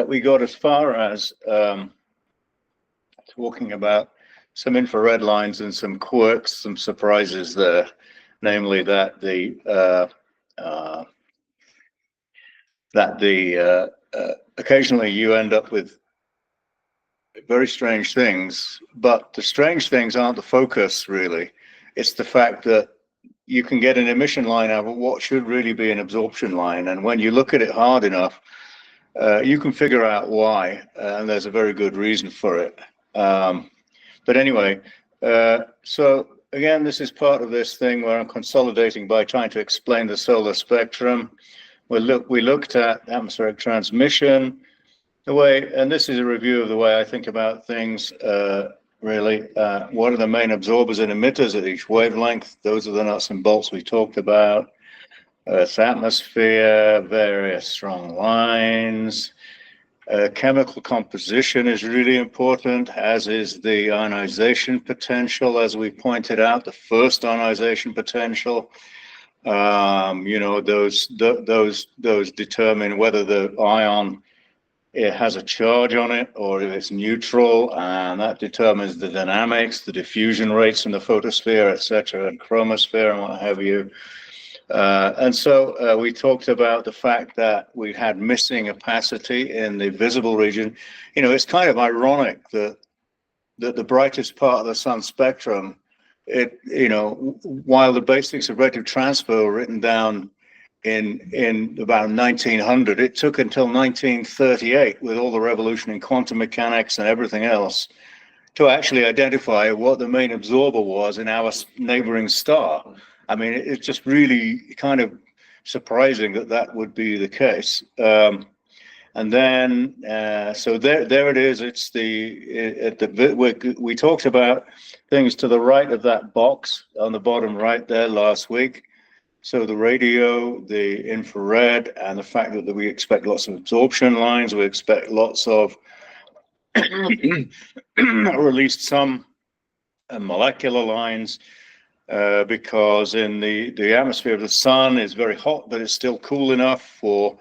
we got as far as talking about some infrared lines and some quirks, some surprises there, namely that occasionally you end up with very strange things, but the strange things aren't the focus really. It's the fact that you can get an emission line out of what should really be an absorption line, and when you look at it hard enough, you can figure out why, and there's a very good reason for it. But anyway, so again, this is part of this thing where I'm consolidating by trying to explain the solar spectrum. We looked at atmospheric transmission, the way, and this is a review of the way I think about things, really. What are the main absorbers and emitters at each wavelength? Those are the nuts and bolts we talked about. Earth's atmosphere, various strong lines. Chemical composition is really important, as is the ionization potential, as we pointed out, the first ionization potential. You know, those determine whether the ion, it has a charge on it or if it's neutral, and that determines the dynamics, the diffusion rates in the photosphere, etc., and chromosphere and what have you. And so we talked about the fact that we had missing opacity in the visible region. You know, it's kind of ironic that the brightest part of the sun spectrum, you know, while the basics of rate of transfer were written down in about 1900, it took until 1938, with all the revolution in quantum mechanics and everything else, to actually identify what the main absorber was in our neighboring star. I mean, it's just really kind of surprising that that would be the case. And then, so there it is. It's we talked about things to the right of that box on the bottom right there last week. So the radio, the infrared, and the fact that we expect lots of absorption lines, we expect lots of, or at least some molecular lines, because in the atmosphere of the sun is very hot, but it's still cool enough for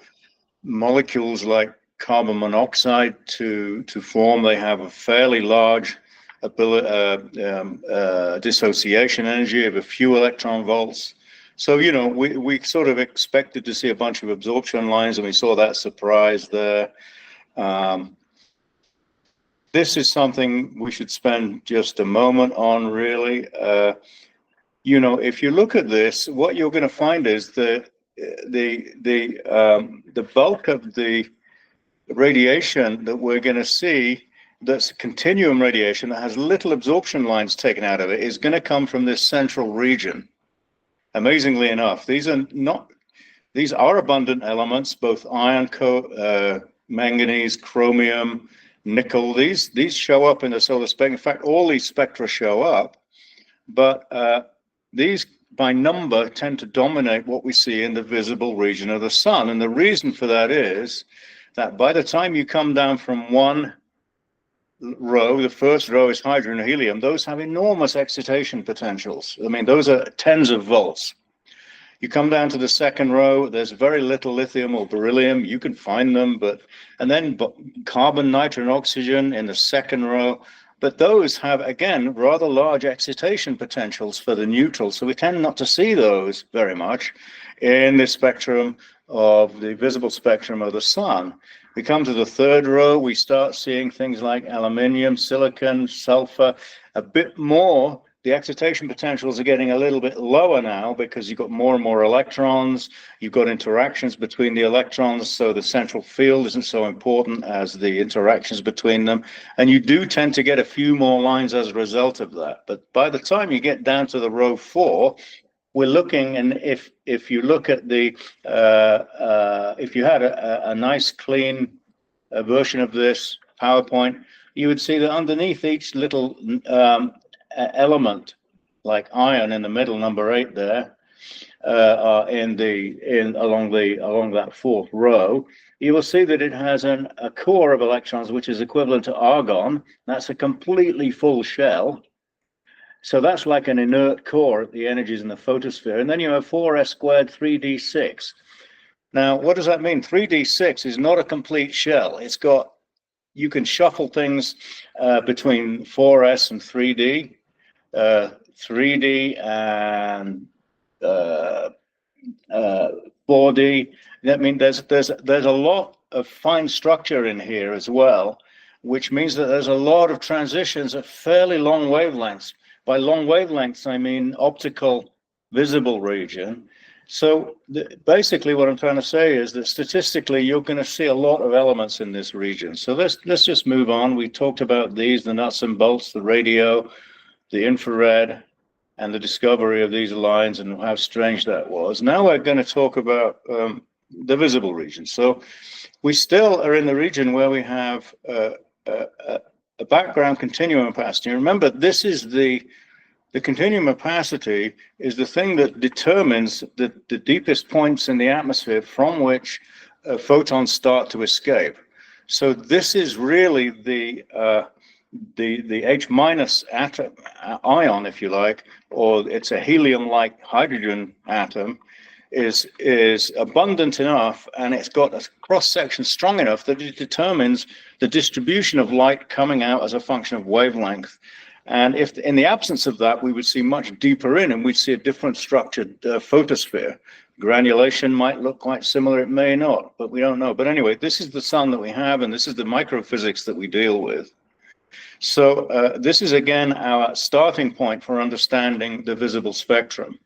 molecules like carbon monoxide to form. They have a fairly large dissociation energy of a few electron volts. So, you know, we sort of expected to see a bunch of absorption lines, and we saw that surprise there. This is something we should spend just a moment on, really. You know, if you look at this, what you're going to find is the bulk of the radiation that we're going to see, that's continuum radiation that has little absorption lines taken out of it, is going to come from this central region. Amazingly enough, these are abundant elements, both iron, manganese, chromium, nickel. These show up in the solar spectrum. In fact, all these spectra show up, but these by number tend to dominate what we see in the visible region of the sun. And the reason for that is that by the time you come down from one row, the first row is hydrogen and helium, those have enormous excitation potentials. I mean, those are tens of volts. You come down to the second row, there's very little lithium or beryllium. You can find them, and then carbon, nitrogen, oxygen in the second row. But those have, again, rather large excitation potentials for the neutral. So we tend not to see those very much in the spectrum of the visible spectrum of the sun. We come to the third row, we start seeing things like aluminium, silicon, sulfur, a bit more. The excitation potentials are getting a little bit lower now because you've got more and more electrons. You've got interactions between the electrons, so the central field isn't so important as the interactions between them. And you do tend to get a few more lines as a result of that. But by the time you get down to the row 4, we're looking, and if you look at the, if you had a nice clean version of this PowerPoint, you would see that underneath each little element, like iron in the middle, number 8 there, along that fourth row, you will see that it has a core of electrons which is equivalent to argon. That's a completely full shell. So that's like an inert core at the energies in the photosphere. And then you have 4s squared 3d6. Now, what does that mean? 3D6 is not a complete shell. It's got, you can shuffle things between 4S and 3D, 3D and 4D. That means there's a lot of fine structure in here as well, which means that there's a lot of transitions at fairly long wavelengths. By long wavelengths, I mean optical visible region. So basically what I'm trying to say is that statistically, you're going to see a lot of elements in this region. So let's just move on. We talked about these, the nuts and bolts, the radio, the infrared, and the discovery of these lines and how strange that was. Now we're going to talk about the visible region. So we still are in the region where we have a background continuum opacity. Remember, this is the continuum opacity is the thing that determines the deepest points in the atmosphere from which photons start to escape. So this is really the H minus atom ion, if you like, or it's a helium-like hydrogen atom, is abundant enough, and it's got a cross-section strong enough that it determines the distribution of light coming out as a function of wavelength. And if in the absence of that, we would see much deeper in, and we'd see a different structured photosphere. Granulation might look quite similar, it may not, but we don't know. But anyway, this is the sun that we have, and this is the microphysics that we deal with. So this is, again, our starting point for understanding the visible spectrum.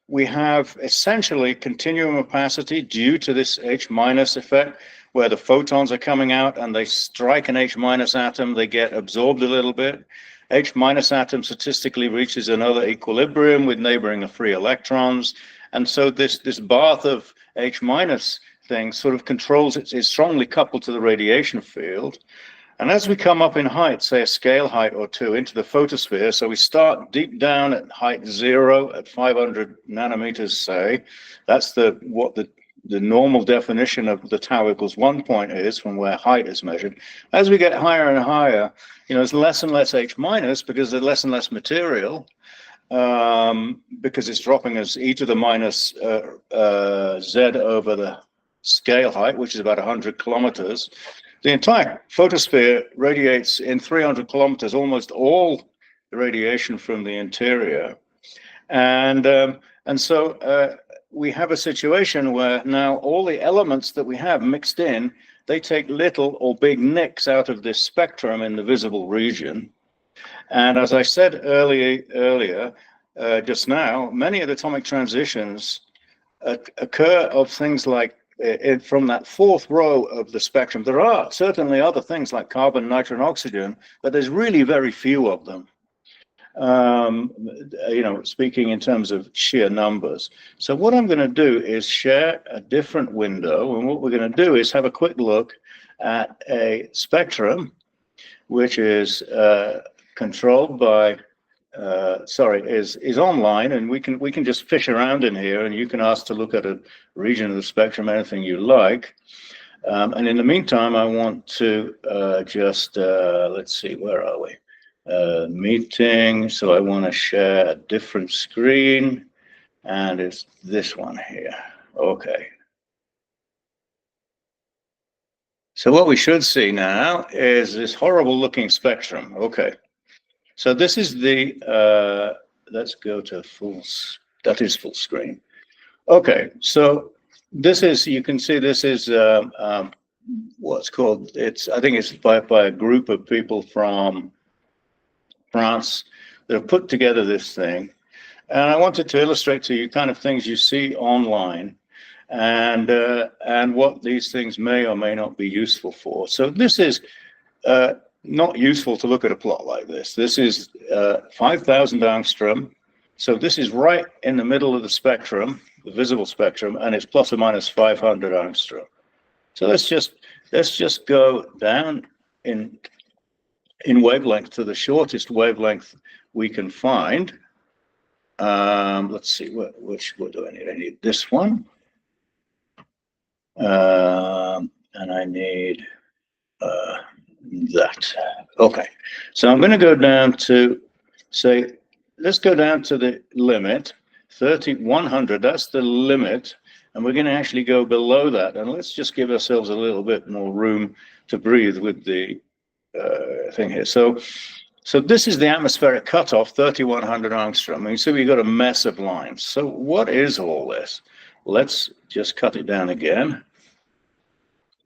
We have essentially continuum opacity due to this H minus effect, where the photons are coming out and they strike an H minus atom, they get absorbed a little bit. H minus atom statistically reaches another equilibrium with neighboring free electrons. And so this bath of H minus thing sort of controls, it's strongly coupled to the radiation field. And as we come up in height, say a scale height or two into the photosphere, so we start deep down at height 0 at 500 nanometers, say, that's what the normal definition of the tau equals 1 point is from where height is measured. As we get higher and higher, there's less and less H minus because there's less and less material, because it's dropping as e to the minus z over the scale height, which is about 100 kilometers. The entire photosphere radiates in 300 kilometers, almost all the radiation from the interior. And so we have a situation where now all the elements that we have mixed in, they take little or big nicks out of this spectrum in the visible region. And as I said earlier, just now, many of the atomic transitions occur of things like from that fourth row of the spectrum. There are certainly other things like carbon, nitrogen, oxygen, but there's really very few of them. Speaking in terms of sheer numbers. So what I'm going to do is share a different window, and what we're going to do is have a quick look at a spectrum which is controlled by is online, and we can just fish around in here, and you can ask to look at a region of the spectrum, anything you like. And in the meantime, I want to let's see, where are we? Meeting. So I want to share a different screen, and it's this one here. Okay. So what we should see now is this horrible looking spectrum. Okay. So this is the, let's go to that is full screen. Okay, so this is, you can see this is what's called, I think it's by a group of people from France that have put together this thing. And I wanted to illustrate to you kind of things you see online and what these things may or may not be useful for. So this is not useful to look at a plot like this. This is 5,000 angstrom. So this is right in the middle of the spectrum, the visible spectrum, and it's plus or minus 500 angstrom. So let's just go down in wavelength to the shortest wavelength we can find. Let's see, what do I need? I need this one. And I need that. Okay, so I'm going to go down to, say, let's go down to the limit. 3100, that's the limit. And we're going to actually go below that. And let's just give ourselves a little bit more room to breathe with the thing here. So this is the atmospheric cutoff, 3100 angstrom. And so we've got a mess of lines. So what is all this? Let's just cut it down again.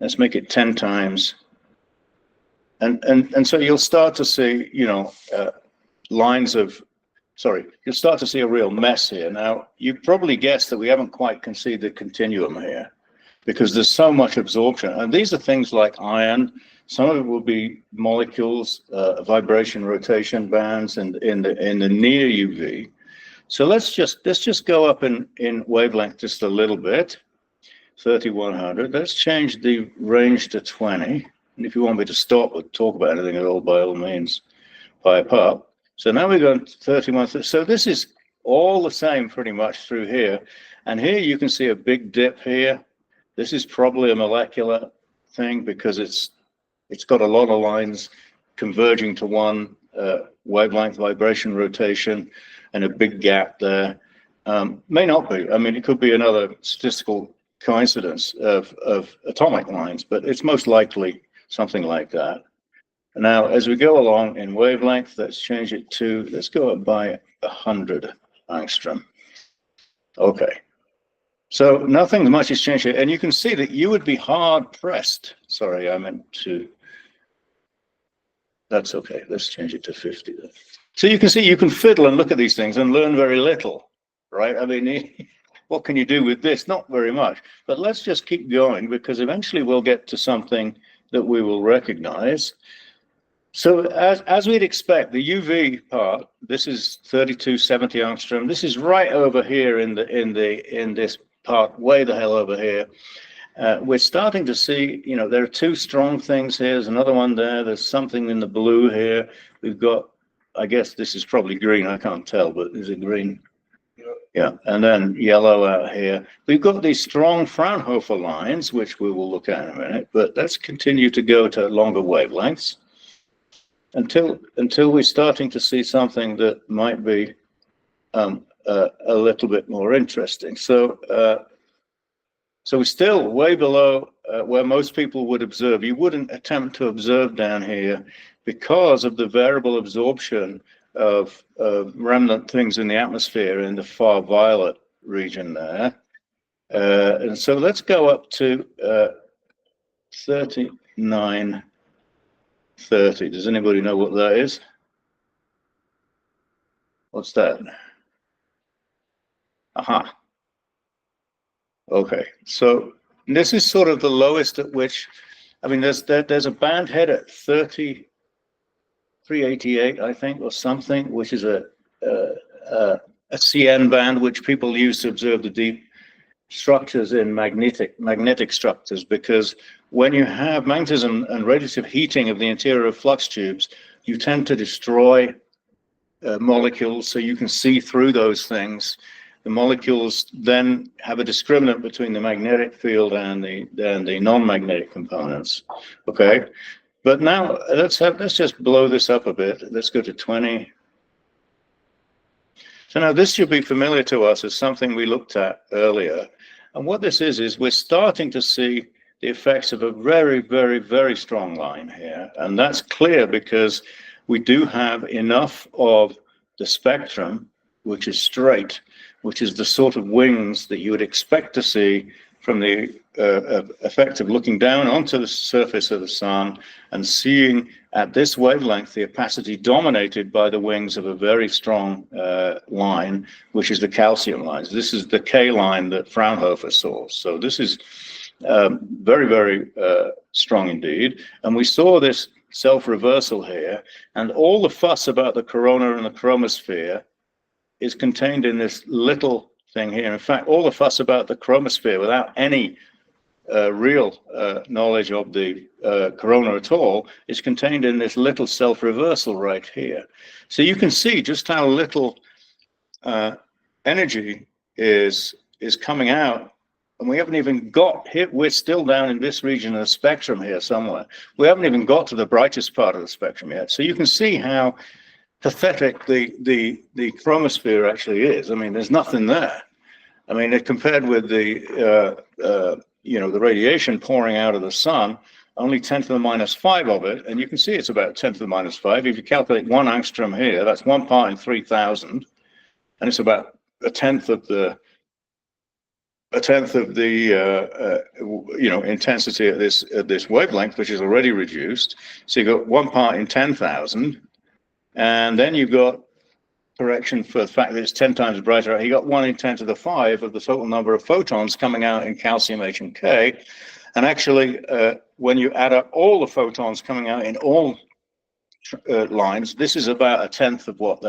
Let's make it 10 times. And so you'll start to see, you know, lines of, sorry, you'll start to see a real mess here. Now, you probably guessed that we haven't quite conceived the continuum here because there's so much absorption. And these are things like iron. Some of it will be molecules, vibration, rotation bands, and in the near UV. So let's just go up in wavelength just a little bit, 3100. Let's change the range to 20. And if you want me to stop or talk about anything at all, by all means, pipe up. So now we've got 31. So this is all the same pretty much through here. And here you can see a big dip here. This is probably a molecular thing because it's got a lot of lines converging to one wavelength, vibration, rotation, and a big gap there. May not be. I mean, it could be another statistical coincidence of atomic lines, but it's most likely something like that. Now, as we go along in wavelength, let's change it to, let's go up by 100 angstrom. Okay. So nothing much has changed here. And you can see that you would be hard pressed. Sorry, I meant to, that's okay. Let's change it to 50 then. So you can see you can fiddle and look at these things and learn very little, right? I mean, what can you do with this? Not very much. But let's just keep going because eventually we'll get to something that we will recognize. So as we'd expect, the UV part, this is 3270 angstrom. This is right over here in this part, way the hell over here. We're starting to see, you know, there are two strong things here. There's another one there. There's something in the blue here. We've got, I guess this is probably green. I can't tell, but is it green? Yeah, and then yellow out here. We've got these strong Fraunhofer lines, which we will look at in a minute, but let's continue to go to longer wavelengths until we're starting to see something that might be a little bit more interesting. So we're still way below where most people would observe. You wouldn't attempt to observe down here because of the variable absorption of remnant things in the atmosphere in the far violet region there. And so let's go up to 3930. Does anybody know what that is? What's that? Aha. Okay, so this is sort of the lowest at which, I mean, there's a band head at 388, I think, or something, which is a CN band, which people use to observe the deep structures in magnetic structures, because when you have magnetism and radiative heating of the interior of flux tubes, you tend to destroy molecules, so you can see through those things. The molecules then have a discriminant between the magnetic field and the non-magnetic components. Okay. But now let's just blow this up a bit. Let's go to 20. So now this should be familiar to us as something we looked at earlier. And what this is we're starting to see the effects of a very, very, very strong line here. And that's clear because we do have enough of the spectrum, which is straight, which is the sort of wings that you would expect to see from the effect of looking down onto the surface of the sun and seeing at this wavelength the opacity dominated by the wings of a very strong line, which is the calcium lines. This is the K line that Fraunhofer saw. So this is very, very strong indeed. And we saw this self-reversal here, and all the fuss about the corona and the chromosphere is contained in this little thing here. In fact, all the fuss about the chromosphere without any real knowledge of the corona at all is contained in this little self-reversal right here. So you can see just how little energy is coming out, and we haven't even got hit. We're still down in this region of the spectrum here somewhere. We haven't even got to the brightest part of the spectrum yet. So you can see how pathetic the chromosphere actually is. I mean, there's nothing there. I mean, compared with the the radiation pouring out of the sun, only 10 to the -5 of it, and you can see it's about 10 to the -5. If you calculate 1 angstrom here, that's 1 part in 3,000, and it's about a tenth of the intensity at this wavelength, which is already reduced. So you've got 1 part in 10,000, and then you've got correction for the fact that it's 10 times brighter. You got 1 in 10 to the 5 of the total number of photons coming out in calcium H and K. And actually, when you add up all the photons coming out in all lines, this is about a tenth of what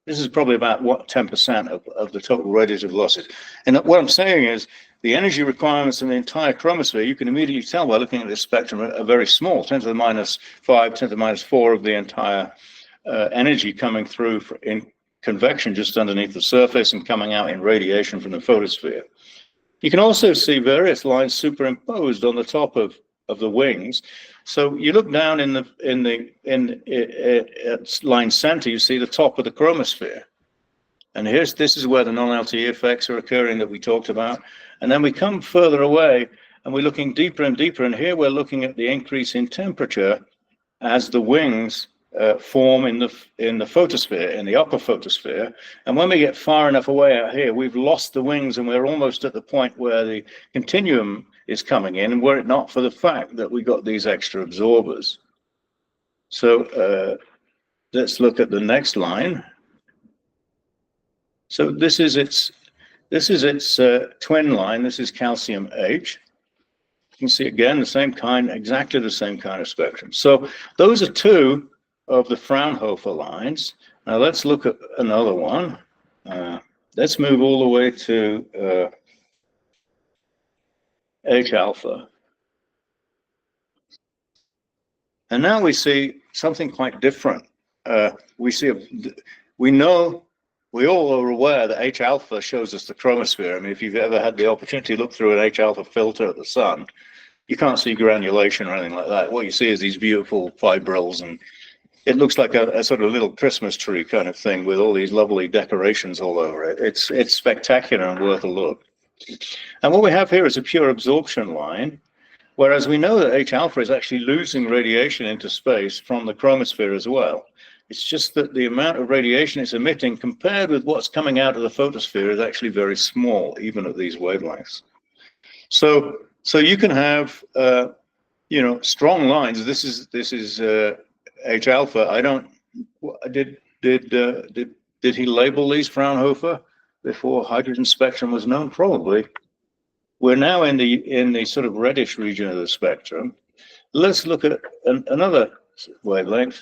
this is probably about 10% of the total radiative losses. And what I'm saying is the energy requirements in the entire chromosphere, you can immediately tell by looking at this spectrum, are very small, 10 to the -5, 10 to the -4 of the entire energy coming through in convection just underneath the surface and coming out in radiation from the photosphere. You can also see various lines superimposed on the top of the wings. So you look down in line center, you see the top of the chromosphere. And this is where the non-LTE effects are occurring that we talked about. And then we come further away and we're looking deeper and deeper. And here we're looking at the increase in temperature as the wings form in the photosphere, in the upper photosphere. And when we get far enough away out here, we've lost the wings and we're almost at the point where the continuum is coming in, and were it not for the fact that we got these extra absorbers. So let's look at the next line. So this is its twin line. This is calcium H. You can see again the same kind, exactly the same kind of spectrum. So those are two of the Fraunhofer lines. Now let's look at another one. Let's move all the way to H alpha. And now we see something quite different. We all are aware that H alpha shows us the chromosphere. I mean, if you've ever had the opportunity to look through an H alpha filter at the sun, you can't see granulation or anything like that. What you see is these beautiful fibrils, and it looks like a sort of little Christmas tree kind of thing with all these lovely decorations all over it. It's spectacular and worth a look. And what we have here is a pure absorption line, whereas we know that H alpha is actually losing radiation into space from the chromosphere as well. It's just that the amount of radiation it's emitting compared with what's coming out of the photosphere is actually very small, even at these wavelengths. So you can have strong lines. This is H alpha. Did he label these Fraunhofer before hydrogen spectrum was known? Probably. We're now in the sort of reddish region of the spectrum. Let's look at another wavelength,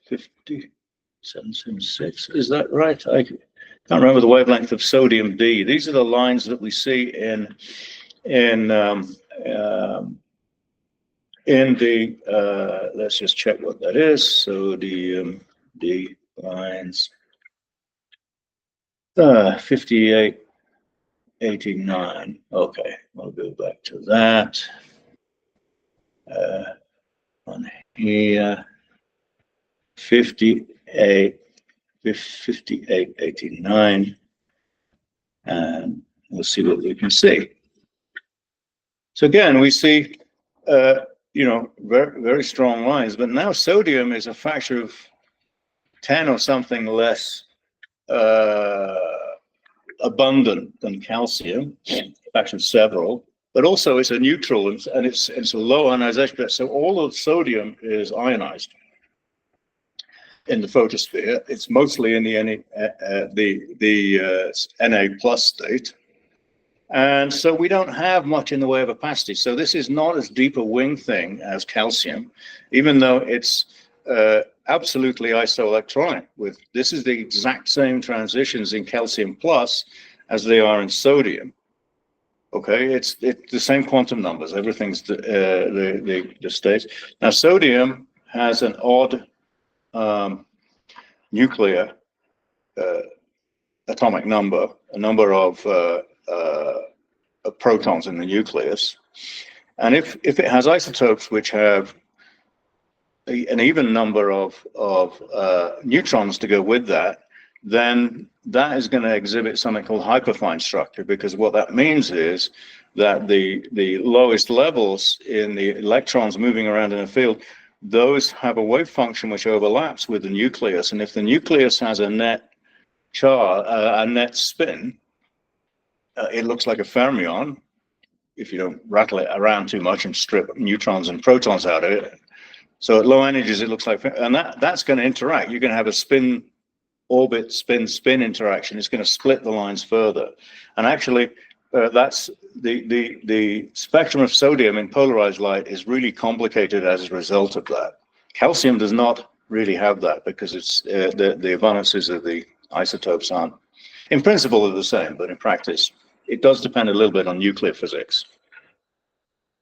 5776. Is that right? I can't remember the wavelength of sodium D. These are the lines that we see in the let's just check what that is. Sodium D lines 5889. Okay, we'll go back to that. On here, 5889, and we'll see what we can see. So again, we see very, very strong lines, but now sodium is a factor of 10 or something less abundant than calcium, factor of several, but also it's a neutral and it's a low ionization. So all of sodium is ionized in the photosphere. It's mostly in the Na plus state. And so we don't have much in the way of opacity. So this is not as deep a wing thing as calcium, even though it's absolutely isoelectronic. This is the exact same transitions in calcium plus as they are in sodium. Okay, it's the same quantum numbers. Everything's the states. Now sodium has an odd nuclear atomic number, a number of protons in the nucleus, and if it has isotopes which have an even number of neutrons to go with that, then that is going to exhibit something called hyperfine structure, because what that means is that the lowest levels in the electrons moving around in a field, those have a wave function which overlaps with the nucleus. And if the nucleus has a net a net spin, it looks like a fermion if you don't rattle it around too much and strip neutrons and protons out of it. So at low energies, it looks like, and that's going to interact. You're going to have a spin orbit spin interaction. It's going to split the lines further. And actually, that's the spectrum of sodium in polarized light is really complicated as a result of that. Calcium does not really have that because it's the valences of the isotopes aren't, in principle, they're the same, but in practice, it does depend a little bit on nuclear physics.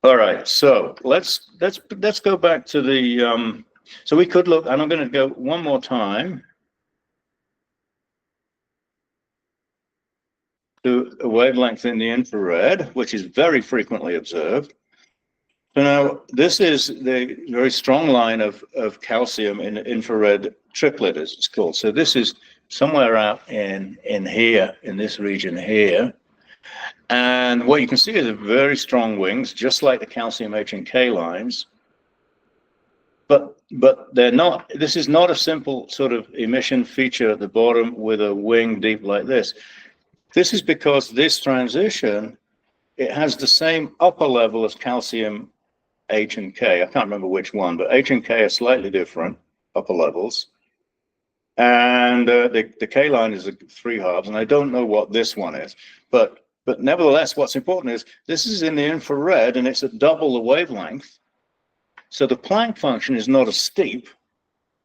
All right, so let's go back to the so we could look, and I'm going to go one more time to a wavelength in the infrared, which is very frequently observed. So now this is the very strong line of calcium in infrared triplet, as it's called. So this is somewhere out in here, in this region here. And what you can see is very strong wings, just like the calcium H and K lines. But they're not, this is not a simple sort of emission feature at the bottom with a wing deep like this. This is because this transition, it has the same upper level as calcium H and K. I can't remember which one, but H and K are slightly different upper levels. And the K line is 3 halves, and I don't know what this one is. But nevertheless, what's important is this is in the infrared, and it's at double the wavelength. So the Planck function is not as steep.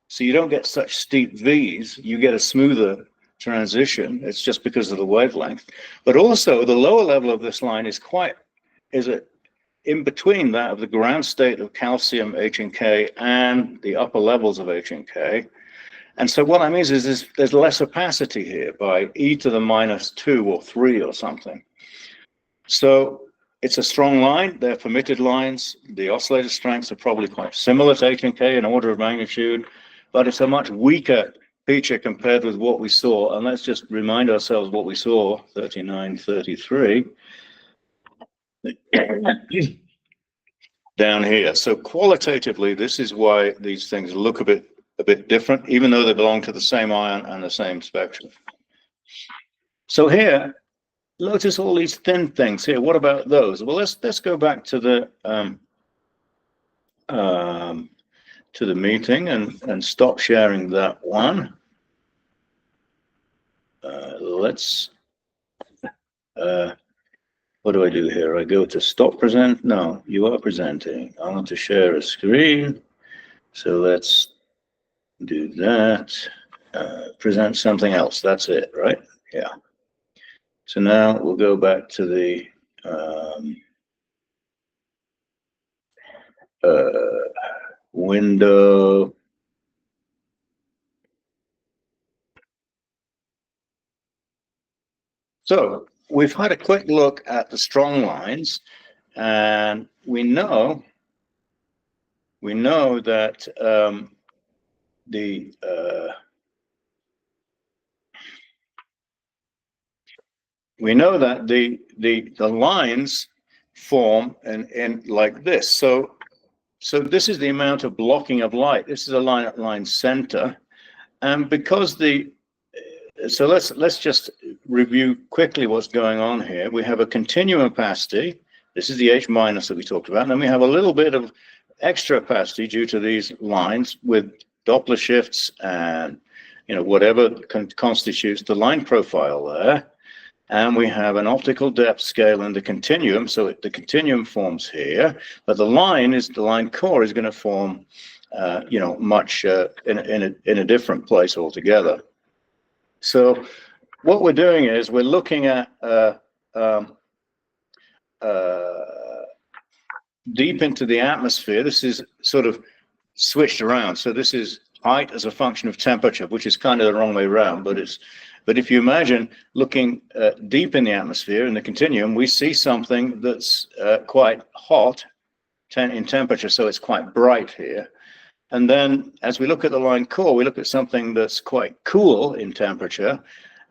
So you don't get such steep V's. You get a smoother transition. It's just because of the wavelength. But also, the lower level of this line is in between that of the ground state of calcium H and K and the upper levels of H and K. And so what that means is there's less opacity here by e to the -2 or 3 or something. So it's a strong line. They're permitted lines. The oscillator strengths are probably quite similar to H and K in order of magnitude, but it's a much weaker feature compared with what we saw. And let's just remind ourselves what we saw, 3933. Down here. So qualitatively, this is why these things look a bit different, even though they belong to the same ion and the same spectrum. So here, notice all these thin things here. What about those? Well, let's go back to the meeting and stop sharing that one. What do I do here? I go to stop present. No, you are presenting. I want to share a screen. So let's do that. Present something else. That's it, right? Yeah. So now we'll go back to the window. So we've had a quick look at the strong lines, and we know that the lines form in like this. So this is the amount of blocking of light. This is a line at line center, and because so let's just review quickly what's going on here. We have a continuum opacity. This is the H minus that we talked about, and then we have a little bit of extra opacity due to these lines with Doppler shifts and whatever constitutes the line profile there. And we have an optical depth scale in the continuum, so the continuum forms here, but the line core is going to form, much in a different place altogether. So what we're doing is we're looking at deep into the atmosphere. This is sort of switched around. So this is height as a function of temperature, which is kind of the wrong way around, but if you imagine looking deep in the atmosphere, in the continuum, we see something that's quite hot in temperature, so it's quite bright here. And then as we look at the line core, we look at something that's quite cool in temperature.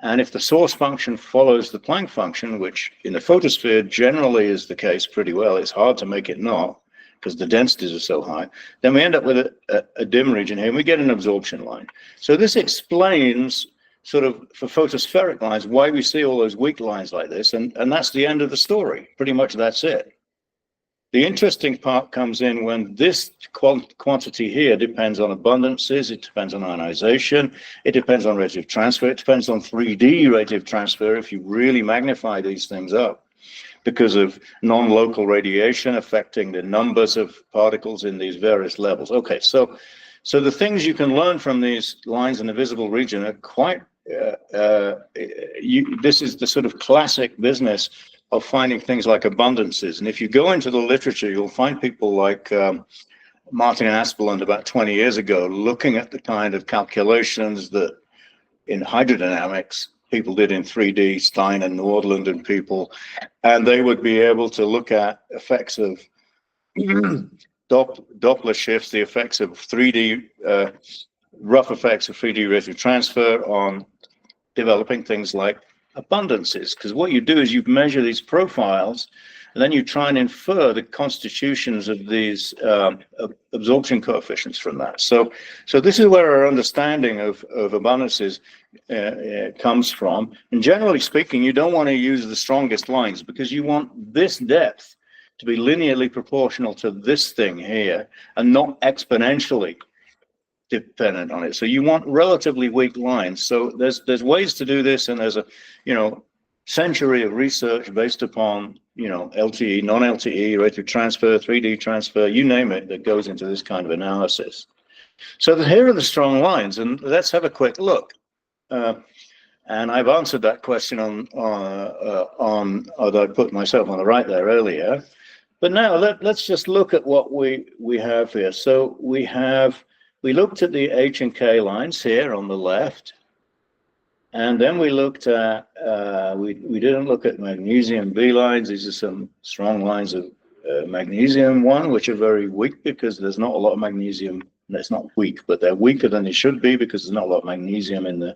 And if the source function follows the Planck function, which in the photosphere generally is the case pretty well, it's hard to make it not because the densities are so high, then we end up with a dim region here and we get an absorption line. So this explains sort of for photospheric lines why we see all those weak lines like this. And that's the end of the story. Pretty much that's it. The interesting part comes in when this quantity here depends on abundances, it depends on ionization, it depends on rate of transfer, it depends on 3D rate of transfer if you really magnify these things up because of non-local radiation affecting the numbers of particles in these various levels. Okay, so the things you can learn from these lines in the visible region are quite, this is the sort of classic business of finding things like abundances. And if you go into the literature, you'll find people like Martin Aspeland about 20 years ago looking at the kind of calculations that in hydrodynamics people did in 3D, Stein and Nordland and people, and they would be able to look at effects of Doppler shifts, the effects of 3D, rough effects of 3D rate of transfer on developing things like abundances, because what you do is you measure these profiles and then you try and infer the constitutions of these absorption coefficients from that. So this is where our understanding of abundances comes from. And generally speaking, you don't want to use the strongest lines because you want this depth to be linearly proportional to this thing here and not exponentially dependent on it. So you want relatively weak lines. So there's ways to do this, and there's a century of research based upon LTE, non-LTE, rate of transfer, 3D transfer, you name it, that goes into this kind of analysis. So here are the strong lines, and let's have a quick look. And I've answered that question although I put myself on the right there earlier. But now let's just look at what we have here. So we looked at the H and K lines here on the left, and then we looked at, we didn't look at magnesium B lines. These are some strong lines of magnesium 1, which are very weak because there's not a lot of magnesium. It's not weak, but they're weaker than they should be because there's not a lot of magnesium in the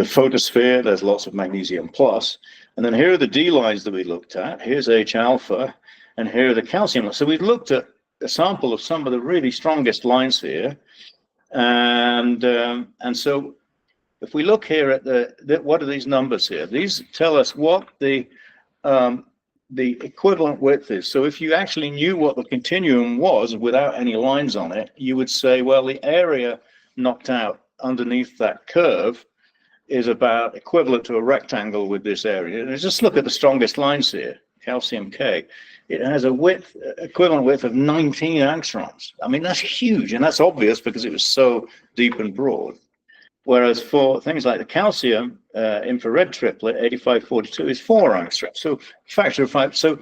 photosphere. There's lots of magnesium plus. And then here are the D lines that we looked at. Here's H alpha, and here are the calcium lines. So we looked at a sample of some of the really strongest lines here, and so if we look here at what are these numbers here? These tell us what the equivalent width is. So if you actually knew what the continuum was without any lines on it, you would say, well, the area knocked out underneath that curve is about equivalent to a rectangle with this area. And just look at the strongest lines here, calcium K. It has a width, equivalent width of 19 angstroms. I mean, that's huge, and that's obvious because it was so deep and broad. Whereas for things like the calcium infrared triplet, 8542 is 4 angstroms, so factor of 5. So,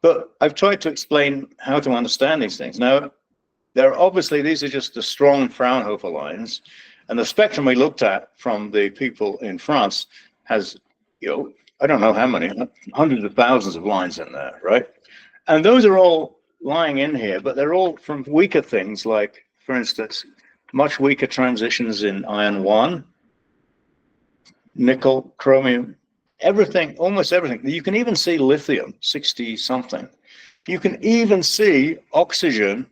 but I've tried to explain how to understand these things. Now, these are just the strong Fraunhofer lines, and the spectrum we looked at from the people in France has, I don't know how many, hundreds of thousands of lines in there, right? And those are all lying in here, but they're all from weaker things like, for instance, much weaker transitions in iron 1, nickel, chromium, everything, almost everything. You can even see lithium, 60 something. You can even see oxygen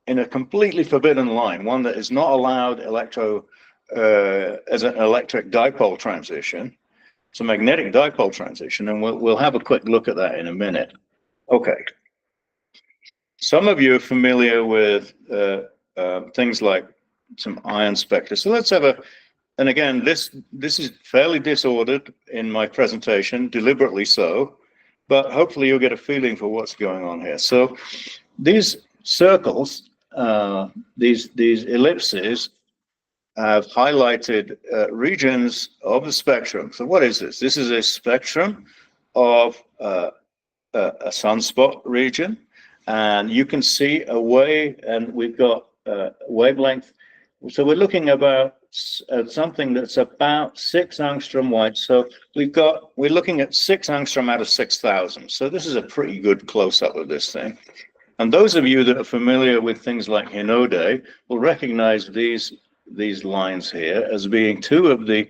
in a completely forbidden line, one that is not allowed as an electric dipole transition. It's a magnetic dipole transition, and we'll have a quick look at that in a minute. Okay. Some of you are familiar with things like some ion spectra. So let's have and again, this is fairly disordered in my presentation, deliberately so, but hopefully you'll get a feeling for what's going on here. So these circles, these ellipses have highlighted regions of the spectrum. So what is this? This is a spectrum of a sunspot region. And you can see and we've got wavelength. So we're looking about something that's about 6 angstrom wide. So we're looking at 6 angstrom out of 6,000. So this is a pretty good close-up of this thing. And those of you that are familiar with things like Hinode will recognize these lines here as being two of the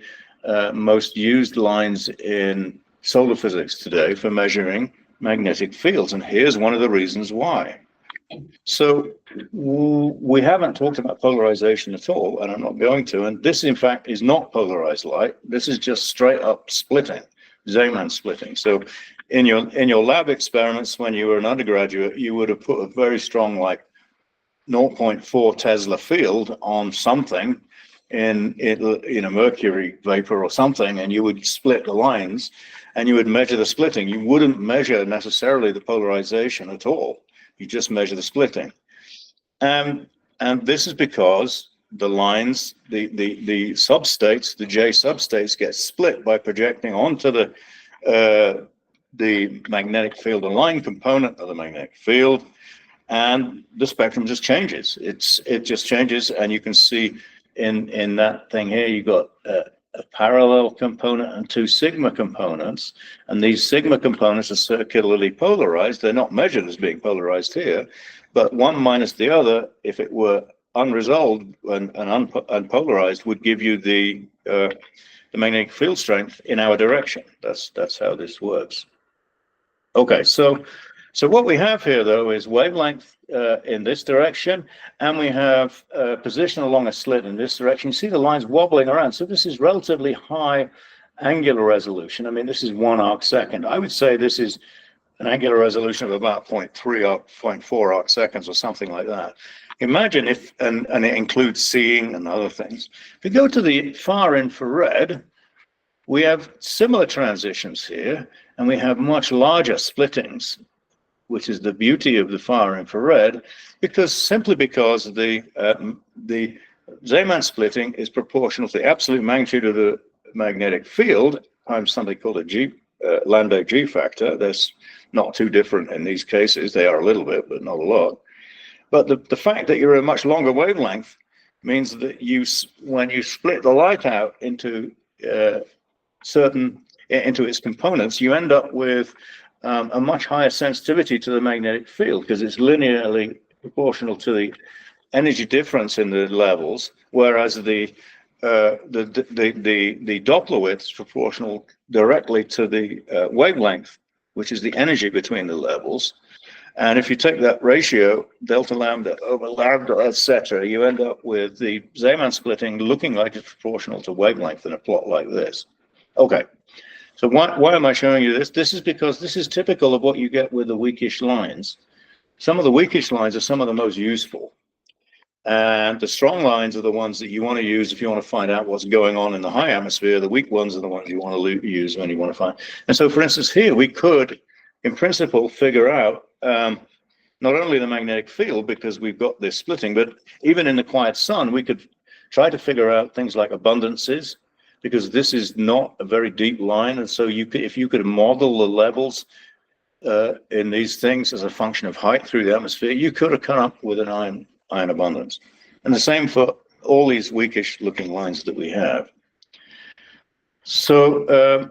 most used lines in solar physics today for measuring magnetic fields. And here's one of the reasons why. So we haven't talked about polarization at all, and I'm not going to. And this, in fact, is not polarized light. This is just straight up splitting, Zeeman splitting. So in your lab experiments when you were an undergraduate, you would have put a very strong, like 0.4 Tesla field on something in a mercury vapor or something, and you would split the lines, and you would measure the splitting. You wouldn't measure necessarily the polarization at all. You just measure the splitting. And this is because the lines, the substates, the J substates get split by projecting onto the magnetic field align component of the magnetic field, and the spectrum just changes. It just changes, and you can see in that thing here, you got a parallel component and two sigma components, and these sigma components are circularly polarized. They're not measured as being polarized here, but one minus the other, if it were unresolved and unpolarized, would give you the magnetic field strength in our direction. That's how this works. Okay, so what we have here, though, is wavelength in this direction, and we have position along a slit in this direction. You see the lines wobbling around. So this is relatively high angular resolution. I mean, this is 1 arc second. I would say this is an angular resolution of about 0.3 or 0.4 arc seconds or something like that. Imagine if, and it includes seeing and other things. If we go to the far infrared, we have similar transitions here, and we have much larger splittings, which is the beauty of the far infrared, simply because the Zeeman splitting is proportional to the absolute magnitude of the magnetic field times something called a Landau G factor. That's not too different in these cases. They are a little bit, but not a lot. But the fact that you're a much longer wavelength means that when you split the light out into into its components, you end up with a much higher sensitivity to the magnetic field because it's linearly proportional to the energy difference in the levels, whereas the Doppler width is proportional directly to the wavelength, which is the energy between the levels. And if you take that ratio, delta lambda over lambda, etc., you end up with the Zeeman splitting looking like it's proportional to wavelength in a plot like this. Okay, so why am I showing you this? This is because this is typical of what you get with the weakish lines. Some of the weakish lines are some of the most useful. And the strong lines are the ones that you want to use if you want to find out what's going on in the high atmosphere. The weak ones are the ones you want to use when you want to find. And so, for instance, here we could, in principle, figure out not only the magnetic field, because we've got this splitting, but even in the quiet sun, we could try to figure out things like abundances, because this is not a very deep line. And so if you could model the levels in these things as a function of height through the atmosphere, you could have come up with an ion abundance. And the same for all these weakish looking lines that we have. So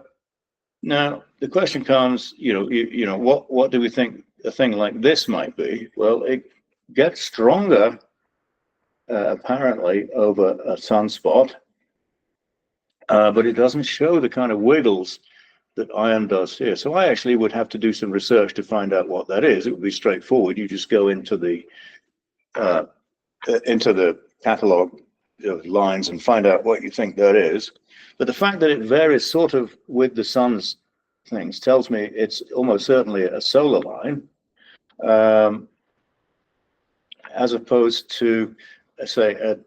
now the question comes, what do we think a thing like this might be? Well, it gets stronger apparently over a sunspot, but it doesn't show the kind of wiggles that iron does here. So I actually would have to do some research to find out what that is. It would be straightforward. You just go into the catalog of lines and find out what you think that is. But the fact that it varies sort of with the sun's things tells me it's almost certainly a solar line, as opposed to, say, a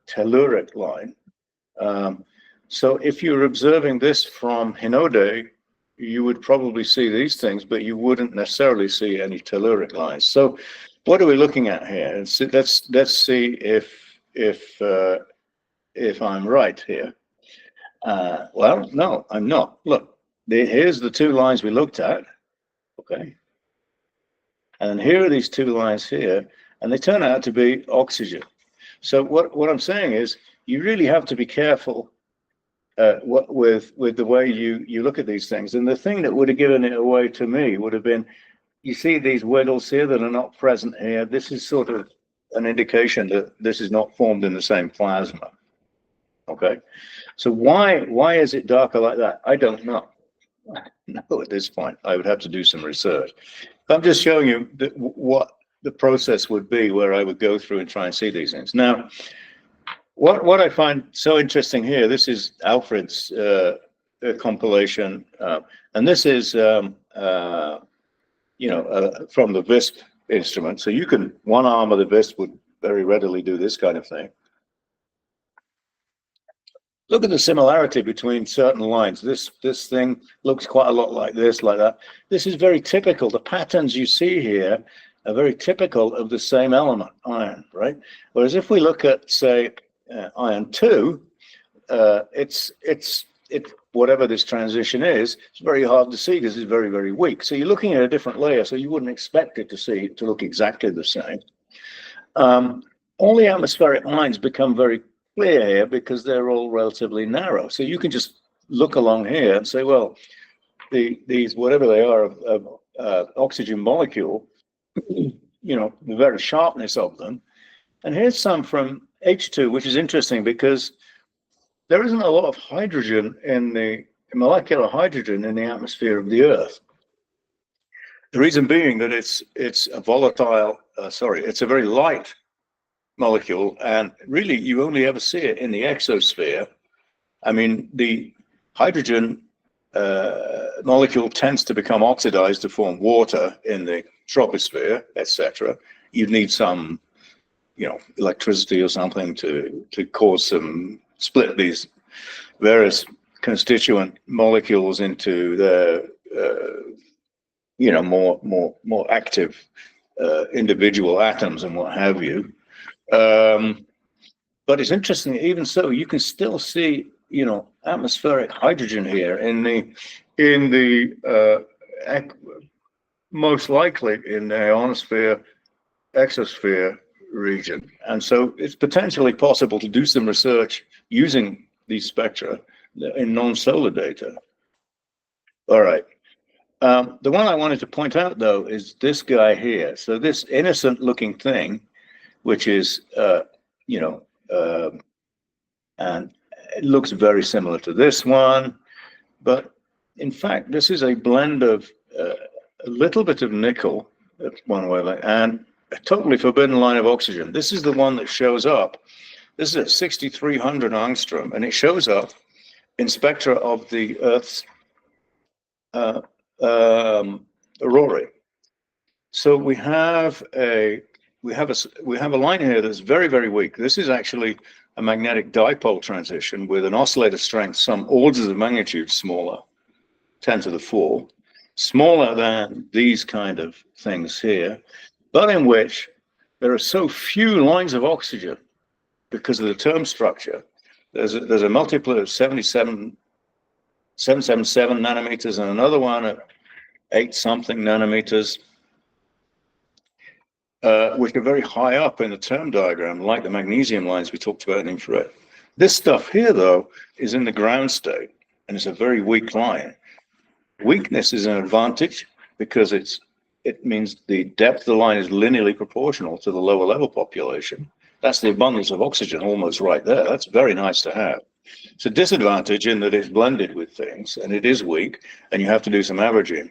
telluric line. So if you're observing this from Hinode, you would probably see these things, but you wouldn't necessarily see any telluric lines. So what are we looking at here? Let's see if I'm right here. Well, no, I'm not. Look, here's the two lines we looked at. Okay, and here are these two lines here, and they turn out to be oxygen. So what I'm saying is, you really have to be careful with the way you look at these things. And the thing that would have given it away to me would have been, you see these wiggles here that are not present here. This is sort of an indication that this is not formed in the same plasma. Okay, so why is it darker like that? I don't know. No, at this point, I would have to do some research. I'm just showing you what the process would be where I would go through and try and see these things. Now, what I find so interesting here, this is Alfred's compilation, and this is from the VISP instrument. So you can, one arm of the VISP would very readily do this kind of thing. Look at the similarity between certain lines. This thing looks quite a lot like this, like that. This is very typical. The patterns you see here are very typical of the same element, iron, right? Whereas if we look at, say, iron 2, it's whatever this transition is, it's very hard to see because it's very, very weak. So you're looking at a different layer, so you wouldn't expect it to look exactly the same. All the atmospheric lines become very clear here because they're all relatively narrow. So you can just look along here and say, well, these whatever they are of oxygen molecule, the very sharpness of them. And here's some from H2, which is interesting because there isn't a lot of hydrogen in the molecular hydrogen in the atmosphere of the Earth. The reason being that it's a volatile, it's a very light molecule, and really you only ever see it in the exosphere. I mean, the hydrogen molecule tends to become oxidized to form water in the troposphere, etc. You'd need some, electricity or something to cause some split these various constituent molecules into the more active individual atoms and what have you. But it's interesting, even so, you can still see, atmospheric hydrogen here in the most likely in the ionosphere, exosphere region. And so it's potentially possible to do some research using these spectra in non-solar data. All right. The one I wanted to point out, though, is this guy here. So this innocent looking thing, which is, and it looks very similar to this one, but in fact, this is a blend of a little bit of nickel, that's one way, and a totally forbidden line of oxygen. This is the one that shows up. This is at 6,300 angstrom, and it shows up in spectra of the Earth's aurorae. So we have a line here that's very, very weak. This is actually a magnetic dipole transition with an oscillator strength some orders of magnitude smaller, 10 to the 4, smaller than these kind of things here, but in which there are so few lines of oxygen because of the term structure. There's a multiplet of 777 nanometers and another one at 8-something nanometers, which are very high up in the term diagram, like the magnesium lines we talked about in infrared. This stuff here, though, is in the ground state, and it's a very weak line. Weakness is an advantage because it means the depth of the line is linearly proportional to the lower level population. That's the abundance of oxygen almost right there. That's very nice to have. It's a disadvantage in that it's blended with things, and it is weak, and you have to do some averaging.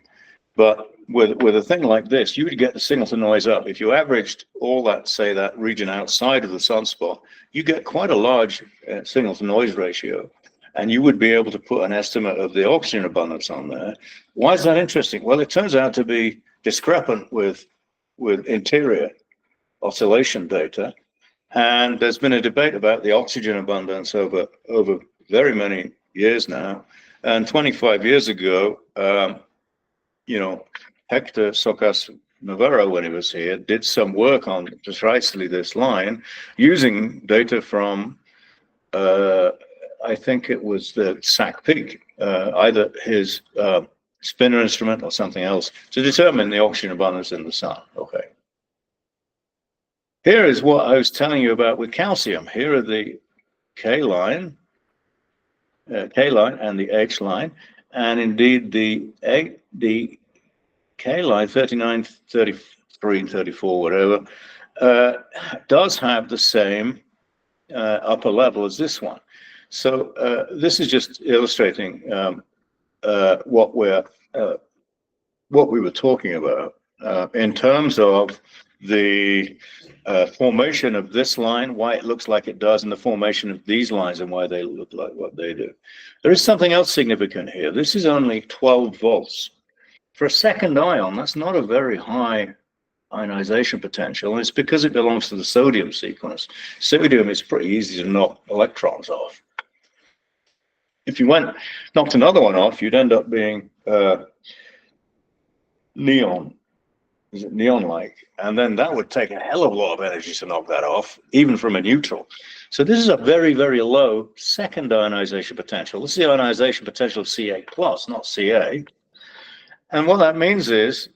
But with a thing like this, you would get the signal to noise up. If you averaged all that, say, that region outside of the sunspot, you get quite a large signal to noise ratio, and you would be able to put an estimate of the oxygen abundance on there. Why is that interesting? Well, it turns out to be discrepant with interior oscillation data, and there's been a debate about the oxygen abundance over very many years now. And 25 years ago, Hector Socas Navarro, when he was here, did some work on precisely this line using data from, I think it was the SAC peak, either his spinner instrument or something else, to determine the oxygen abundance in the sun. Okay. Here is what I was telling you about with calcium. Here are the K line and the H line, and indeed the K line, 39, 33, and 34, whatever, does have the same upper level as this one. So this is just illustrating what we were talking about in terms of the formation of this line, why it looks like it does, and the formation of these lines and why they look like what they do. There is something else significant here. This is only 12 volts. For a second ion, that's not a very high ionization potential, and it's because it belongs to the sodium sequence. Sodium is pretty easy to knock electrons off. If you knocked another one off, you'd end up being neon. Is it neon-like? And then that would take a hell of a lot of energy to knock that off, even from a neutral. So this is a very, very low second ionization potential. This is the ionization potential of Ca+, not Ca. And what that means is,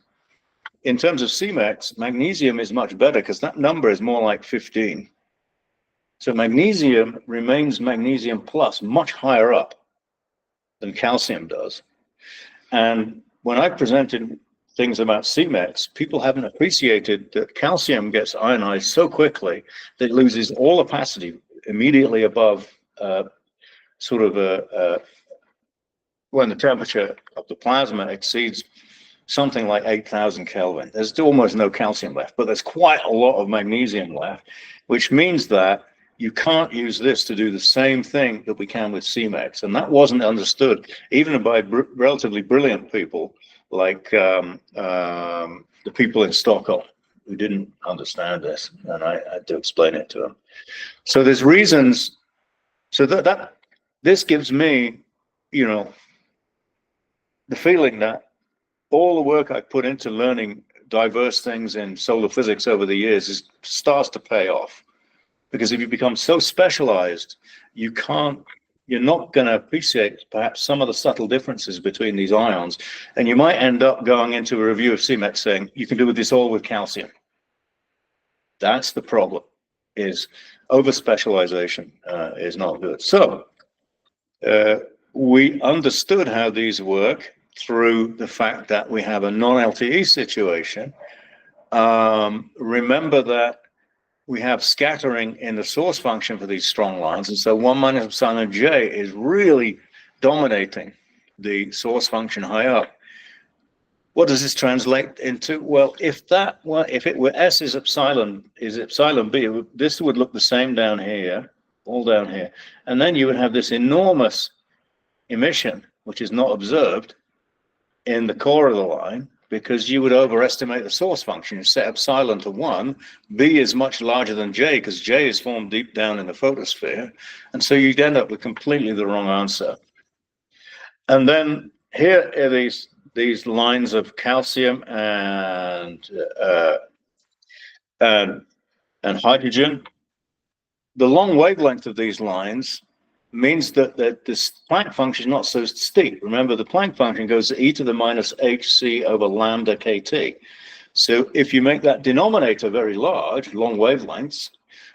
in terms of Cmex, magnesium is much better because that number is more like 15. So magnesium remains magnesium plus much higher up than calcium does. And when I presented things about Cmex, people haven't appreciated that calcium gets ionized so quickly that it loses all opacity immediately above when the temperature of the plasma exceeds something like 8,000 Kelvin. There's almost no calcium left, but there's quite a lot of magnesium left, which means that you can't use this to do the same thing that we can with Cmex. And that wasn't understood even by relatively brilliant people like the people in Stockholm who didn't understand this. And I had to explain it to them. So there's reasons. So that this gives me, the feeling that all the work I put into learning diverse things in solar physics over the years starts to pay off. Because if you become so specialized, you're not going to appreciate perhaps some of the subtle differences between these ions. And you might end up going into a review of Cmex saying, you can do this all with calcium. That's the problem, is over-specialization is not good. So we understood how these work through the fact that we have a non-LTE situation. Remember that we have scattering in the source function for these strong lines, and so 1 minus epsilon j is really dominating the source function high up. What does this translate into? Well, if it were S is epsilon b, this would look the same down here, all down here, and then you would have this enormous emission, which is not observed in the core of the line, because you would overestimate the source function. You set epsilon to 1, b is much larger than j, because j is formed deep down in the photosphere, and so you'd end up with completely the wrong answer. And then here are these lines of calcium and hydrogen. The long wavelength of these lines means that this Planck function is not so steep. Remember, the Planck function goes to e to the minus hc over lambda kt. So if you make that denominator very large, long wavelengths,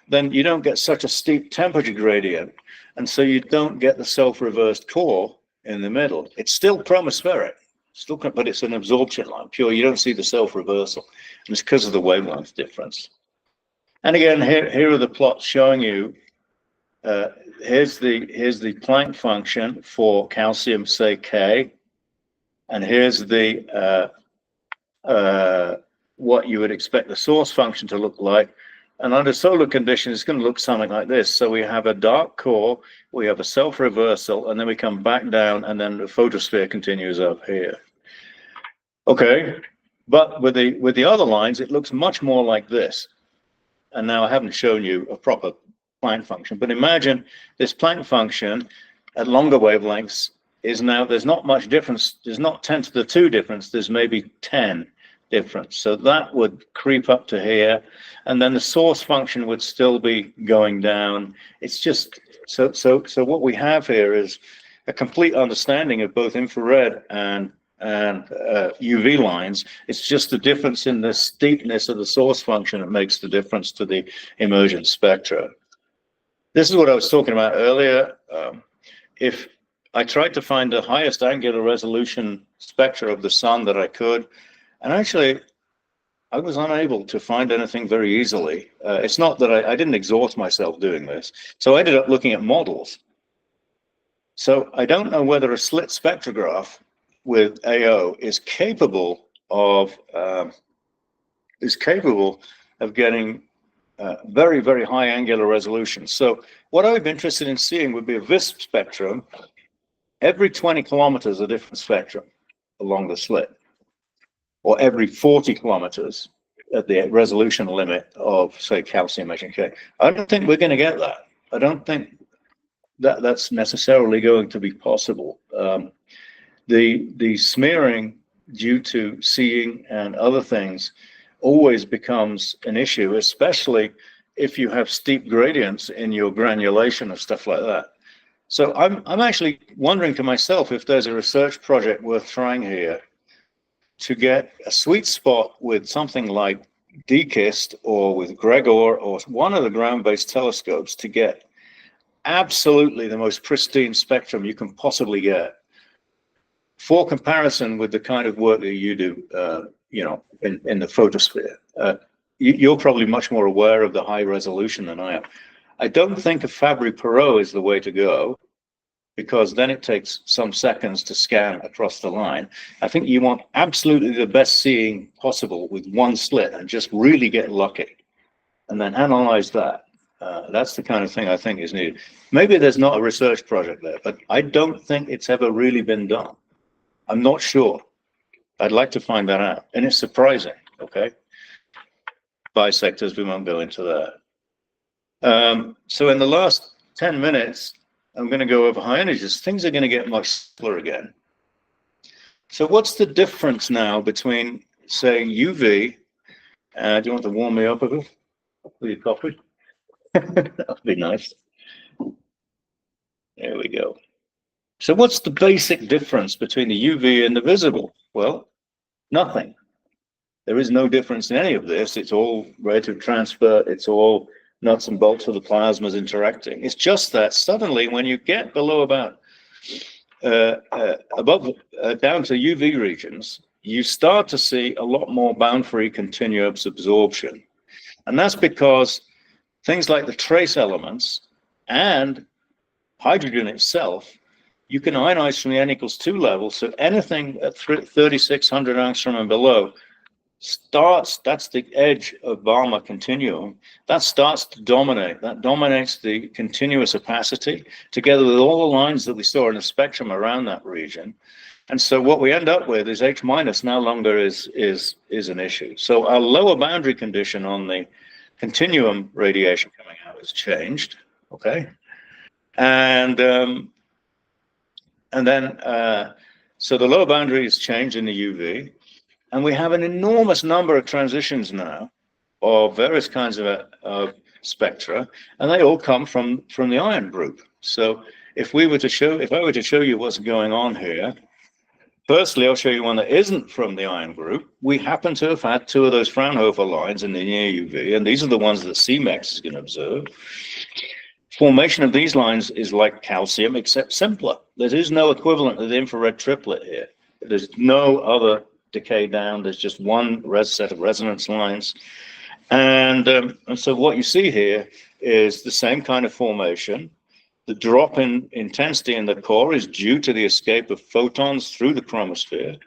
then you don't get such a steep temperature gradient. And so you don't get the self-reversed core in the middle. It's still chromospheric, but it's an absorption line, pure. You don't see the self-reversal. And it's because of the wavelength difference. And again, here are the plots showing you here's the Planck function for calcium, say K, and here's the what you would expect the source function to look like. And under solar conditions, it's going to look something like this. So we have a dark core, we have a self-reversal, and then we come back down, and then the photosphere continues up here. Okay, but with the other lines, it looks much more like this. And now I haven't shown you a proper Planck function, but imagine this Planck function at longer wavelengths is now, there's not much difference. There's not 10 to the 2 difference. There's maybe 10 difference. So that would creep up to here, and then the source function would still be going down. It's just so what we have here is a complete understanding of both infrared and UV lines. It's just the difference in the steepness of the source function that makes the difference to the emergent spectra. This is what I was talking about earlier. If I tried to find the highest angular resolution spectra of the sun that I could, And actually, I was unable to find anything very easily. It's not that I didn't exhaust myself doing this. So I ended up looking at models. So I don't know whether a slit spectrograph with AO is capable of getting very, very high angular resolution. So what I'd be interested in seeing would be a VISP spectrum. Every 20 kilometers, a different spectrum along the slit, or every 40 kilometers at the resolution limit of, say, calcium HNK. I don't think we're going to get that. I don't think that that's necessarily going to be possible. The smearing due to seeing and other things always becomes an issue, especially if you have steep gradients in your granulation of stuff like that. So I'm actually wondering to myself if there's a research project worth trying here to get a sweet spot with something like DKIST or with Gregor or one of the ground-based telescopes to get absolutely the most pristine spectrum you can possibly get for comparison with the kind of work that you do, in the photosphere. You're probably much more aware of the high resolution than I am. I don't think a Fabry-Perot is the way to go, because then it takes some seconds to scan across the line. I think you want absolutely the best seeing possible with one slit and just really get lucky and then analyze that. That's the kind of thing I think is needed. Maybe there's not a research project there, but I don't think it's ever really been done. I'm not sure. I'd like to find that out. And it's surprising, okay? Bisectors, we won't go into that. So in the last 10 minutes, I'm going to go over high energies. Things are going to get much simpler again. So what's the difference now between, say, UV? Do you want to warm me up a bit with your coffee? That would be nice. There we go. So what's the basic difference between the UV and the visible? Well, nothing. There is no difference in any of this. It's all rate of transfer. It's all nuts and bolts of the plasmas interacting. It's just that suddenly when you get below about above down to UV regions, you start to see a lot more bound-free continuous absorption. And that's because things like the trace elements and hydrogen itself, you can ionize from the N=2 level. So anything at 3600 angstrom and below starts, that's the edge of Balmer continuum, that starts to dominate. That dominates the continuous opacity together with all the lines that we saw in the spectrum around that region. And so what we end up with is H- no longer is an issue. So our lower boundary condition on the continuum radiation coming out has changed, okay? And then, so the lower boundary has changed in the UV, and we have an enormous number of transitions now of various kinds of spectra, and they all come from the ion group. So if I were to show you what's going on here, firstly, I'll show you one that isn't from the ion group. We happen to have had two of those Fraunhofer lines in the near UV, and these are the ones that CMEX is going to observe. Formation of these lines is like calcium, except simpler. There is no equivalent of the infrared triplet here. There's no other decay down. There's just one set of resonance lines. And so what you see here is the same kind of formation. The drop in intensity in the core is due to the escape of photons through the chromosphere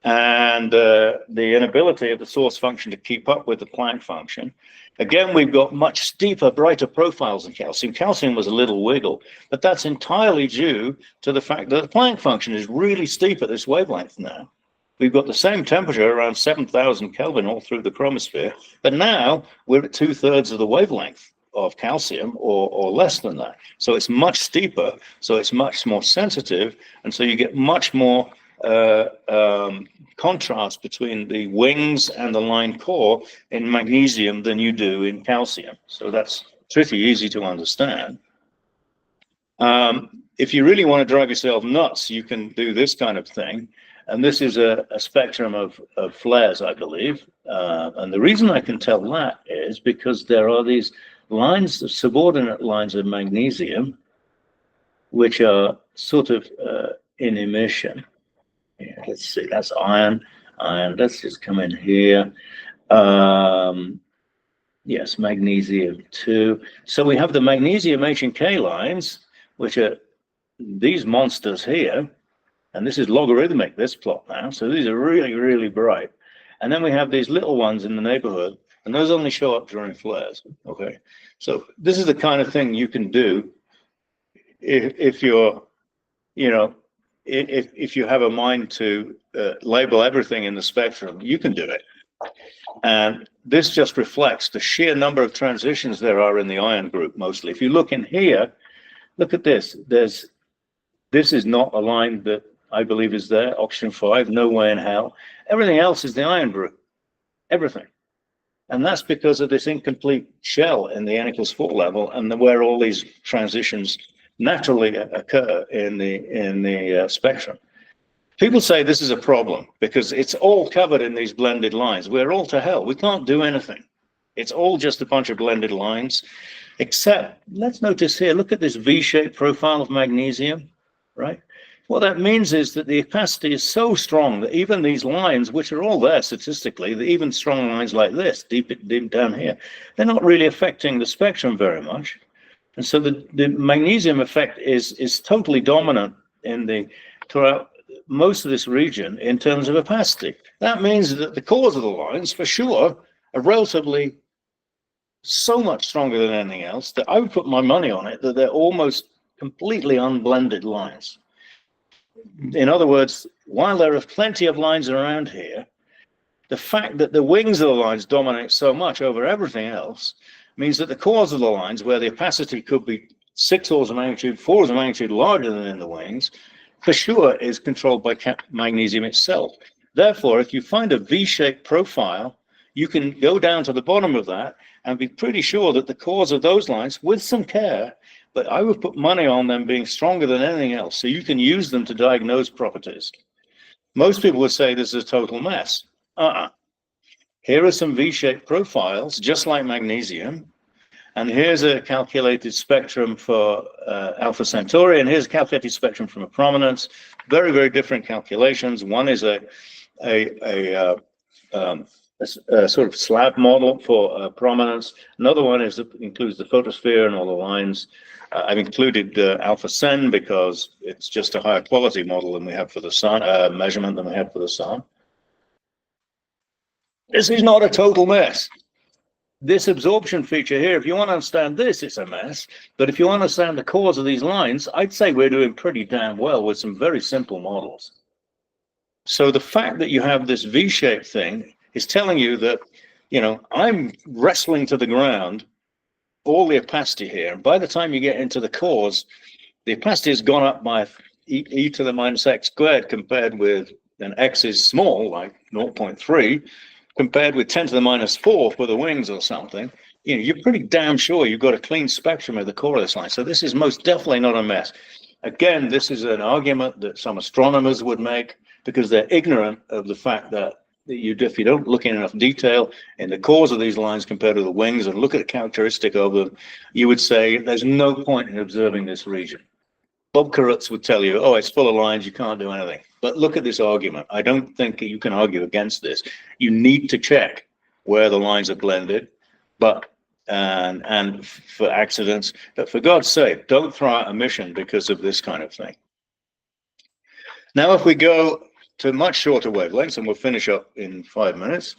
and the inability of the source function to keep up with the Planck function. Again, we've got much steeper, brighter profiles in calcium. Calcium was a little wiggle, but that's entirely due to the fact that the Planck function is really steep at this wavelength now. We've got the same temperature around 7,000 Kelvin all through the chromosphere, but now we're at 2/3 of the wavelength of calcium or less than that. So it's much steeper, so it's much more sensitive, and so you get much more contrast between the wings and the line core in magnesium than you do in calcium. So that's pretty easy to understand. If you really want to drive yourself nuts, you can do this kind of thing. And this is a spectrum of flares, I believe. And the reason I can tell that is because there are these lines, subordinate lines of magnesium, which are sort of in emission. Yeah, let's see, that's iron, iron. Let's just come in here. Yes, magnesium 2. So we have the magnesium H and K lines, which are these monsters here. And this is logarithmic, this plot now. So these are really, really bright. And then we have these little ones in the neighborhood, and those only show up during flares. Okay. So this is the kind of thing you can do if you're, you know, if you have a mind to label everything in the spectrum, you can do it. And this just reflects the sheer number of transitions there are in the ion group mostly. If you look in here, look at this. This is not a line that I believe is there, oxygen 5, no way in hell. Everything else is the ion group, everything. And that's because of this incomplete shell in the n = 4 level, and where all these transitions naturally occur in the spectrum. People say this is a problem because it's all covered in these blended lines. We're all to hell. We can't do anything. It's all just a bunch of blended lines, except let's notice here, look at this V-shaped profile of magnesium, right? What that means is that the opacity is so strong that even these lines, which are all there statistically, even strong lines like this, deep down here, they're not really affecting the spectrum very much. And so the magnesium effect is totally dominant throughout most of this region in terms of opacity. That means that the cores of the lines, for sure, are relatively so much stronger than anything else that I would put my money on it that they're almost completely unblended lines. In other words, while there are plenty of lines around here, the fact that the wings of the lines dominate so much over everything else means that the cores of the lines, where the opacity could be 6 orders of magnitude, 4 orders of magnitude larger than in the wings, for sure is controlled by magnesium itself. Therefore, if you find a V-shaped profile, you can go down to the bottom of that and be pretty sure that the cores of those lines, with some care, but I would put money on them being stronger than anything else, so you can use them to diagnose properties. Most people would say this is a total mess. Here are some V-shaped profiles, just like magnesium. And here's a calculated spectrum for Alpha Centauri, and here's a calculated spectrum from a prominence. Very, very different calculations. One is a sort of slab model for prominence. Another one includes the photosphere and all the lines. I've included Alpha Cen because it's just a higher quality model than we have for the sun, measurement than we had for the sun. This is not a total mess. This absorption feature here, if you want to understand this, it's a mess. But if you understand the cause of these lines, I'd say we're doing pretty damn well with some very simple models. So the fact that you have this V-shaped thing is telling you that, you know, I'm wrestling to the ground all the opacity here. And by the time you get into the cores, the opacity has gone up by e to the minus x squared compared with, and x is small, like 0.3, compared with 10 to the minus 4 for the wings or something. You know, you're pretty damn sure you've got a clean spectrum of the core of this line. So this is most definitely not a mess. Again, this is an argument that some astronomers would make because they're ignorant of the fact that if you don't look in enough detail in the cores of these lines compared to the wings and look at the characteristic of them, you would say there's no point in observing this region. Bob Karutz would tell you, oh, it's full of lines, you can't do anything. But look at this argument. I don't think you can argue against this. You need to check where the lines are blended, and for accidents. But for God's sake, don't throw out a mission because of this kind of thing. Now, if we go to much shorter wavelengths, and we'll finish up in 5 minutes,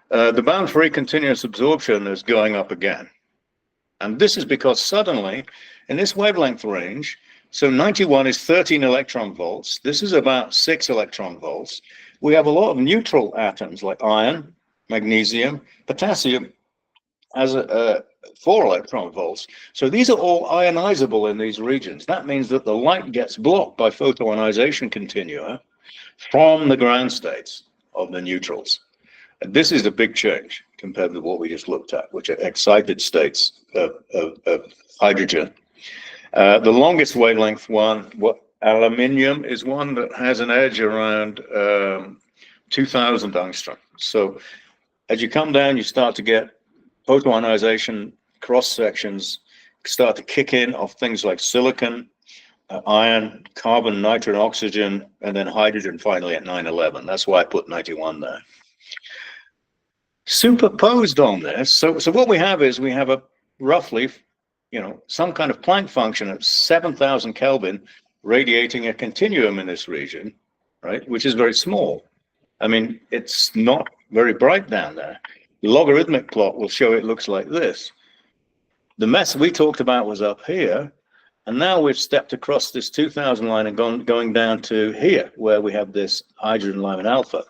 the bound-free continuous absorption is going up again. And this is because suddenly, in this wavelength range, so 91 is 13 electron volts. This is about 6 electron volts. We have a lot of neutral atoms like iron, magnesium, potassium as 4 electron volts. So these are all ionizable in these regions. That means that the light gets blocked by photoionization continua from the ground states of the neutrals. And this is a big change compared with what we just looked at, which are excited states of hydrogen. The longest wavelength one, aluminium, is one that has an edge around 2000 angstrom. So as you come down, you start to get photoionization cross sections start to kick in of things like silicon, iron, carbon, nitrogen, oxygen, and then hydrogen finally at 911. That's why I put 91 there. Superposed on this, so what we have is we have a roughly, some kind of Planck function at 7,000 Kelvin radiating a continuum in this region, right, which is very small. I mean, it's not very bright down there. The logarithmic plot will show it looks like this. The mess we talked about was up here, and now we've stepped across this 2000 line and going down to here, where we have this hydrogen Lyman alpha.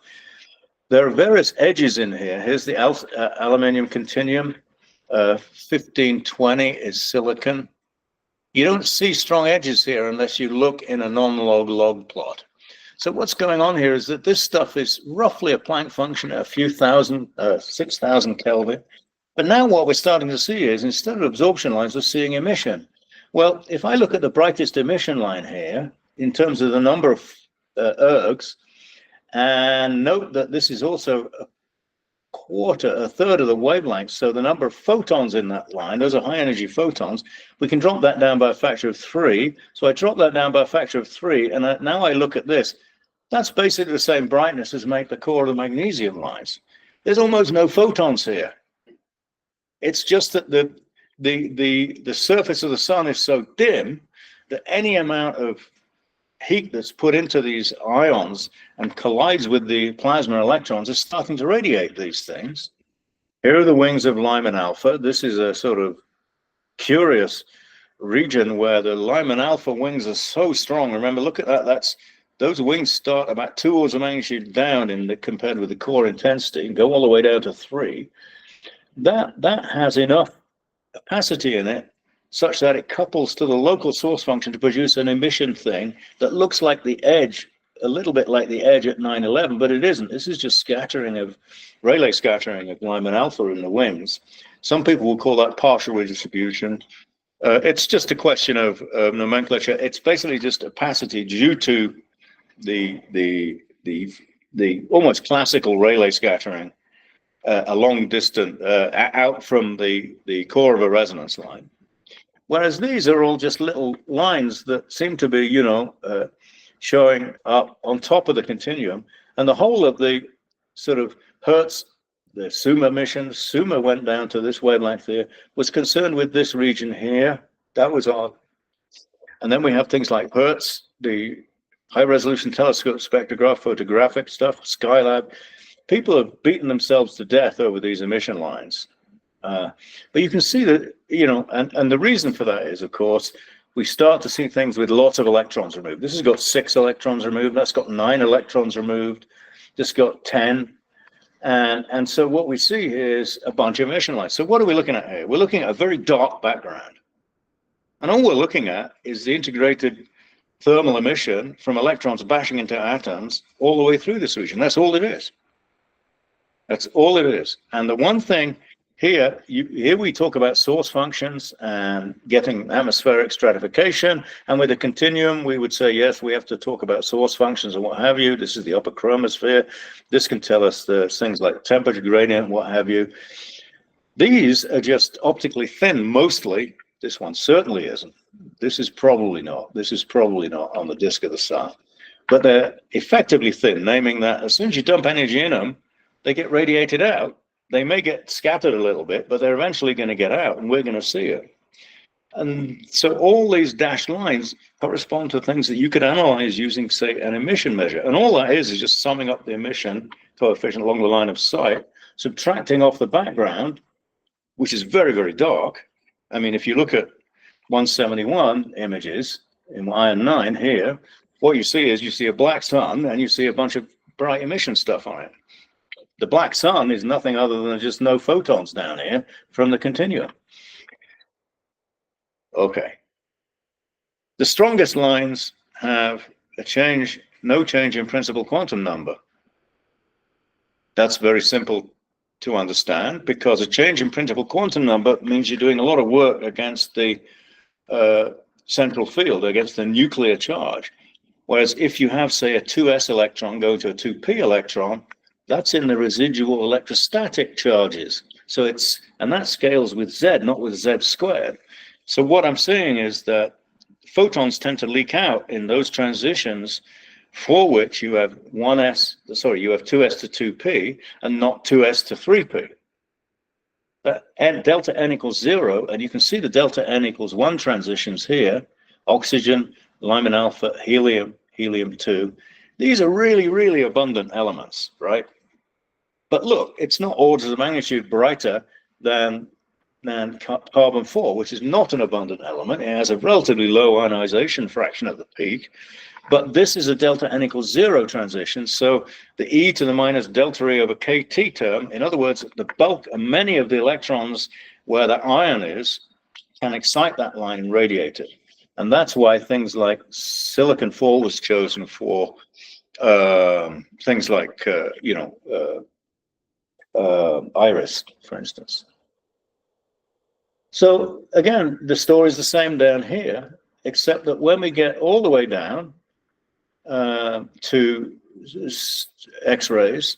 There are various edges in here. Here's the aluminium continuum. 1520 is silicon. You don't see strong edges here unless you look in a non-log log plot. So what's going on here is that this stuff is roughly a Planck function at a few thousand, 6,000 Kelvin. But now what we're starting to see is instead of absorption lines, we're seeing emission. Well, if I look at the brightest emission line here, in terms of the number of ergs, and note that this is also a third of the wavelength, so the number of photons in that line, those are high energy photons, we can drop that down by a factor of 3. So I drop that down by a factor of 3, and now I look at this. That's basically the same brightness as make the core of the magnesium lines. There's almost no photons here. It's just that the surface of the sun is so dim that any amount of heat that's put into these ions and collides with the plasma electrons is starting to radiate these things. Here are the wings of Lyman alpha. This is a sort of curious region where the Lyman alpha wings are so strong. Remember, look at that. Those wings start about 2 orders of magnitude down compared with the core intensity and go all the way down to 3. That has enough capacity in it such that it couples to the local source function to produce an emission thing that looks like the edge, a little bit like the edge at 911, but it isn't. This is just Rayleigh scattering of Lyman alpha in the wings. Some people will call that partial redistribution. It's just a question of nomenclature. It's basically just opacity due to the almost classical Rayleigh scattering. A long distance out from the core of a resonance line. Whereas these are all just little lines that seem to be, showing up on top of the continuum. And the whole of the sort of Hertz, the SUMA missions, SUMA went down to this wavelength here, was concerned with this region here. That was odd. And then we have things like Hertz, the high resolution telescope spectrograph, photographic stuff, Skylab. People have beaten themselves to death over these emission lines. But you can see that, and the reason for that is, of course, we start to see things with lots of electrons removed. This has got 6 electrons removed. That's got 9 electrons removed. This got 10. And so what we see here is a bunch of emission lines. So what are we looking at here? We're looking at a very dark background. And all we're looking at is the integrated thermal emission from electrons bashing into atoms all the way through this region. That's all it is. That's all it is. And the one thing here we talk about source functions and getting atmospheric stratification. And with a continuum, we would say, yes, we have to talk about source functions and what have you. This is the upper chromosphere. This can tell us the things like temperature gradient, what have you. These are just optically thin, mostly. This one certainly isn't. This is probably not. This is probably not on the disk of the sun. But they're effectively thin, naming that as soon as you dump energy in them, they get radiated out. They may get scattered a little bit, but they're eventually going to get out, and we're going to see it. And so all these dashed lines correspond to things that you could analyze using, say, an emission measure. And all that is just summing up the emission coefficient along the line of sight, subtracting off the background, which is very, very dark. I mean, if you look at 171 images in iron 9 here, what you see is you see a black sun and you see a bunch of bright emission stuff on it. The black sun is nothing other than just no photons down here from the continuum. Okay. The strongest lines have no change in principal quantum number. That's very simple to understand because a change in principal quantum number means you're doing a lot of work against the central field, against the nuclear charge. Whereas if you have, say, a 2s electron go to a 2p electron, that's in the residual electrostatic charges. So and that scales with Z, not with Z squared. So what I'm saying is that photons tend to leak out in those transitions for which you have you have 2s to 2p and not 2s to 3p. But delta n equals 0, and you can see the delta n equals 1 transitions here: oxygen, Lyman alpha, helium, helium-2. These are really, really abundant elements, right? But look, it's not orders of magnitude brighter than carbon-4, which is not an abundant element. It has a relatively low ionization fraction at the peak, but this is a delta n equals 0 transition. So the e to the minus delta e over kt term, in other words, the bulk and many of the electrons where that ion is can excite that line and radiate it. And that's why things like silicon-4 was chosen for things like, Iris, for instance. So again, the story is the same down here, except that when we get all the way down to X-rays,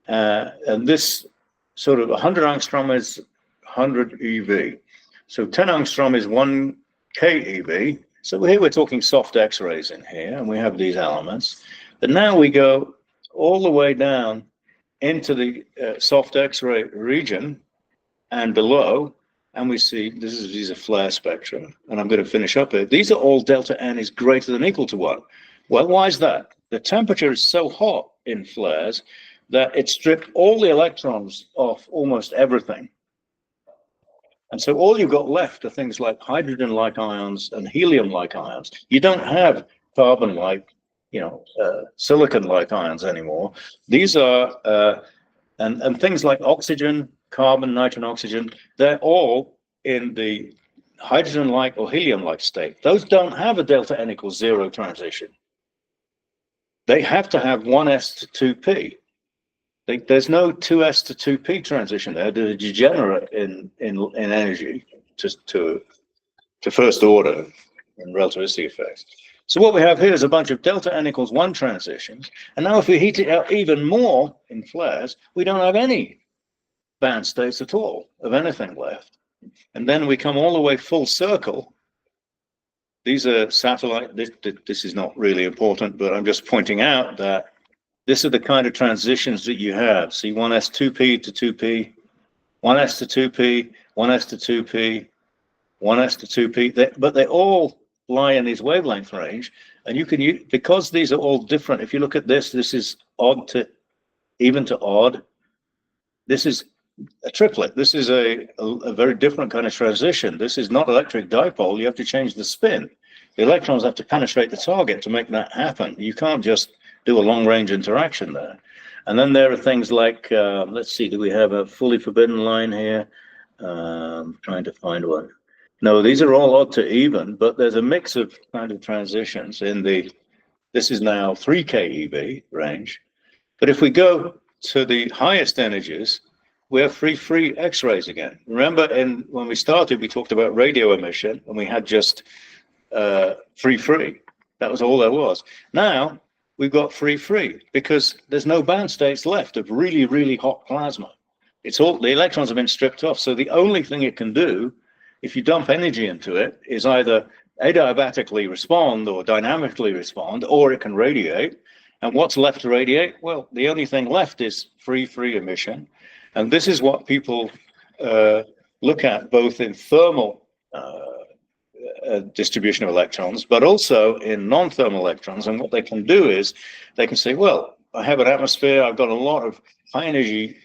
and this sort of 100 angstrom is 100 eV. So 10 angstrom is 1 keV. So here we're talking soft X-rays in here, and we have these elements. But now we go all the way down into the soft X-ray region and below, and we see these are flare spectra. And I'm going to finish up here. These are all delta n is greater than or equal to 1. Well, why is that? The temperature is so hot in flares that it stripped all the electrons off almost everything. And so all you've got left are things like hydrogen-like ions and helium-like ions. You don't have carbon-like, silicon-like ions anymore. These are, and things like oxygen, carbon, nitrogen, oxygen, they're all in the hydrogen-like or helium-like state. Those don't have a delta n equals 0 transition. They have to have 1s to 2p. There's no 2s to 2p transition there. They're degenerate in energy to first order in relativistic effects. So what we have here is a bunch of delta n equals 1 transitions. And now if we heat it out even more in flares, we don't have any band states at all of anything left. And then we come all the way full circle. These are satellite. This is not really important, but I'm just pointing out that this are the kind of transitions that you have. See, 1s 2p to 2p, 1s to 2p, 1s to 2p, 1s to 2p. But they all lie in this wavelength range, and you can use, because these are all different. If you look at this is odd to even to odd. This is a triplet. This is a very different kind of transition. This is not electric dipole. You have to change the spin. The electrons have to penetrate the target to make that happen. You can't just do a long-range interaction there. And then there are things like, let's see, do we have a fully forbidden line here? Trying to find one. No, these are all odd to even, but there's a mix of kind of transitions in the, this is now 3 keV range. But if we go to the highest energies, we have free X-rays again. Remember, when we started, we talked about radio emission, and we had just free. That was all there was. Now we've got free because there's no band states left of really, really hot plasma. It's all, the electrons have been stripped off. So the only thing it can do, if you dump energy into it, is either adiabatically respond or dynamically respond, or it can radiate. And what's left to radiate? Well, the only thing left is free emission. And this is what people look at both in thermal distribution of electrons, but also in non-thermal electrons. And what they can do is they can say, well, I have an atmosphere, I've got a lot of high energy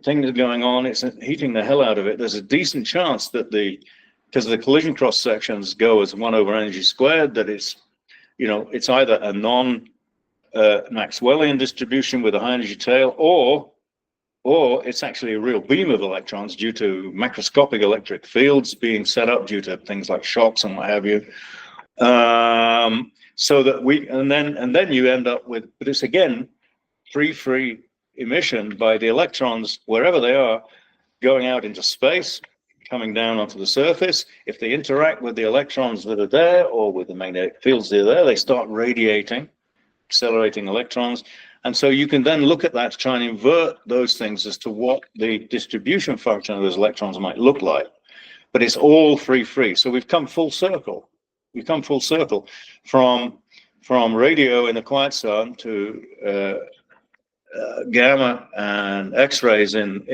things going on, it's heating the hell out of it. There's a decent chance that because the collision cross sections go as 1 over energy squared, that it's, it's either a non-Maxwellian distribution with a high energy tail, or it's actually a real beam of electrons due to macroscopic electric fields being set up due to things like shocks and what have you. So that and then you end up with, but it's again, free emission by the electrons, wherever they are, going out into space, coming down onto the surface. If they interact with the electrons that are there or with the magnetic fields that are there, they start radiating, accelerating electrons. And so you can then look at that to try and invert those things as to what the distribution function of those electrons might look like. But it's all free. So we've come full circle we come full circle from radio in the quiet zone to gamma and X-rays in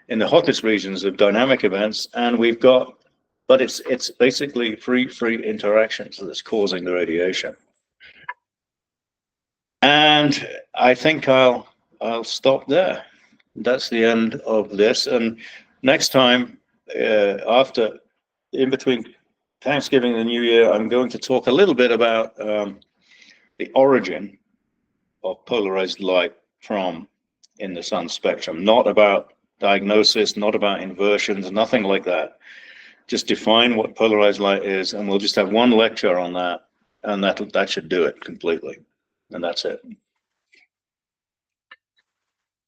the hottest regions of dynamic events, and we've got, but it's basically free interactions that's causing the radiation. And I think I'll stop there. That's the end of this. And next time, after, in between Thanksgiving and the New Year, I'm going to talk a little bit about the origin of polarized light from in the sun spectrum. Not about diagnosis, not about inversions, nothing like that. Just define what polarized light is, and we'll just have one lecture on that, and that should do it completely. And that's it.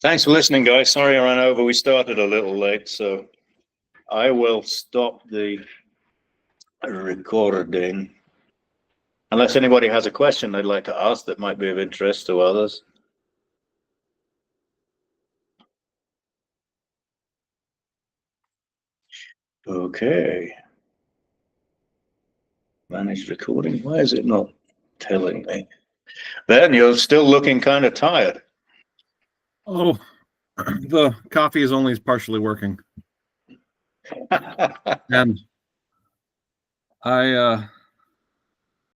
Thanks for listening, guys. Sorry I ran over. We started a little late, so I will stop the recording. Unless anybody has a question they'd like to ask that might be of interest to others. Okay. Manage recording. Why is it not telling me? Ben, you're still looking kind of tired. Oh, the coffee is only partially working. And I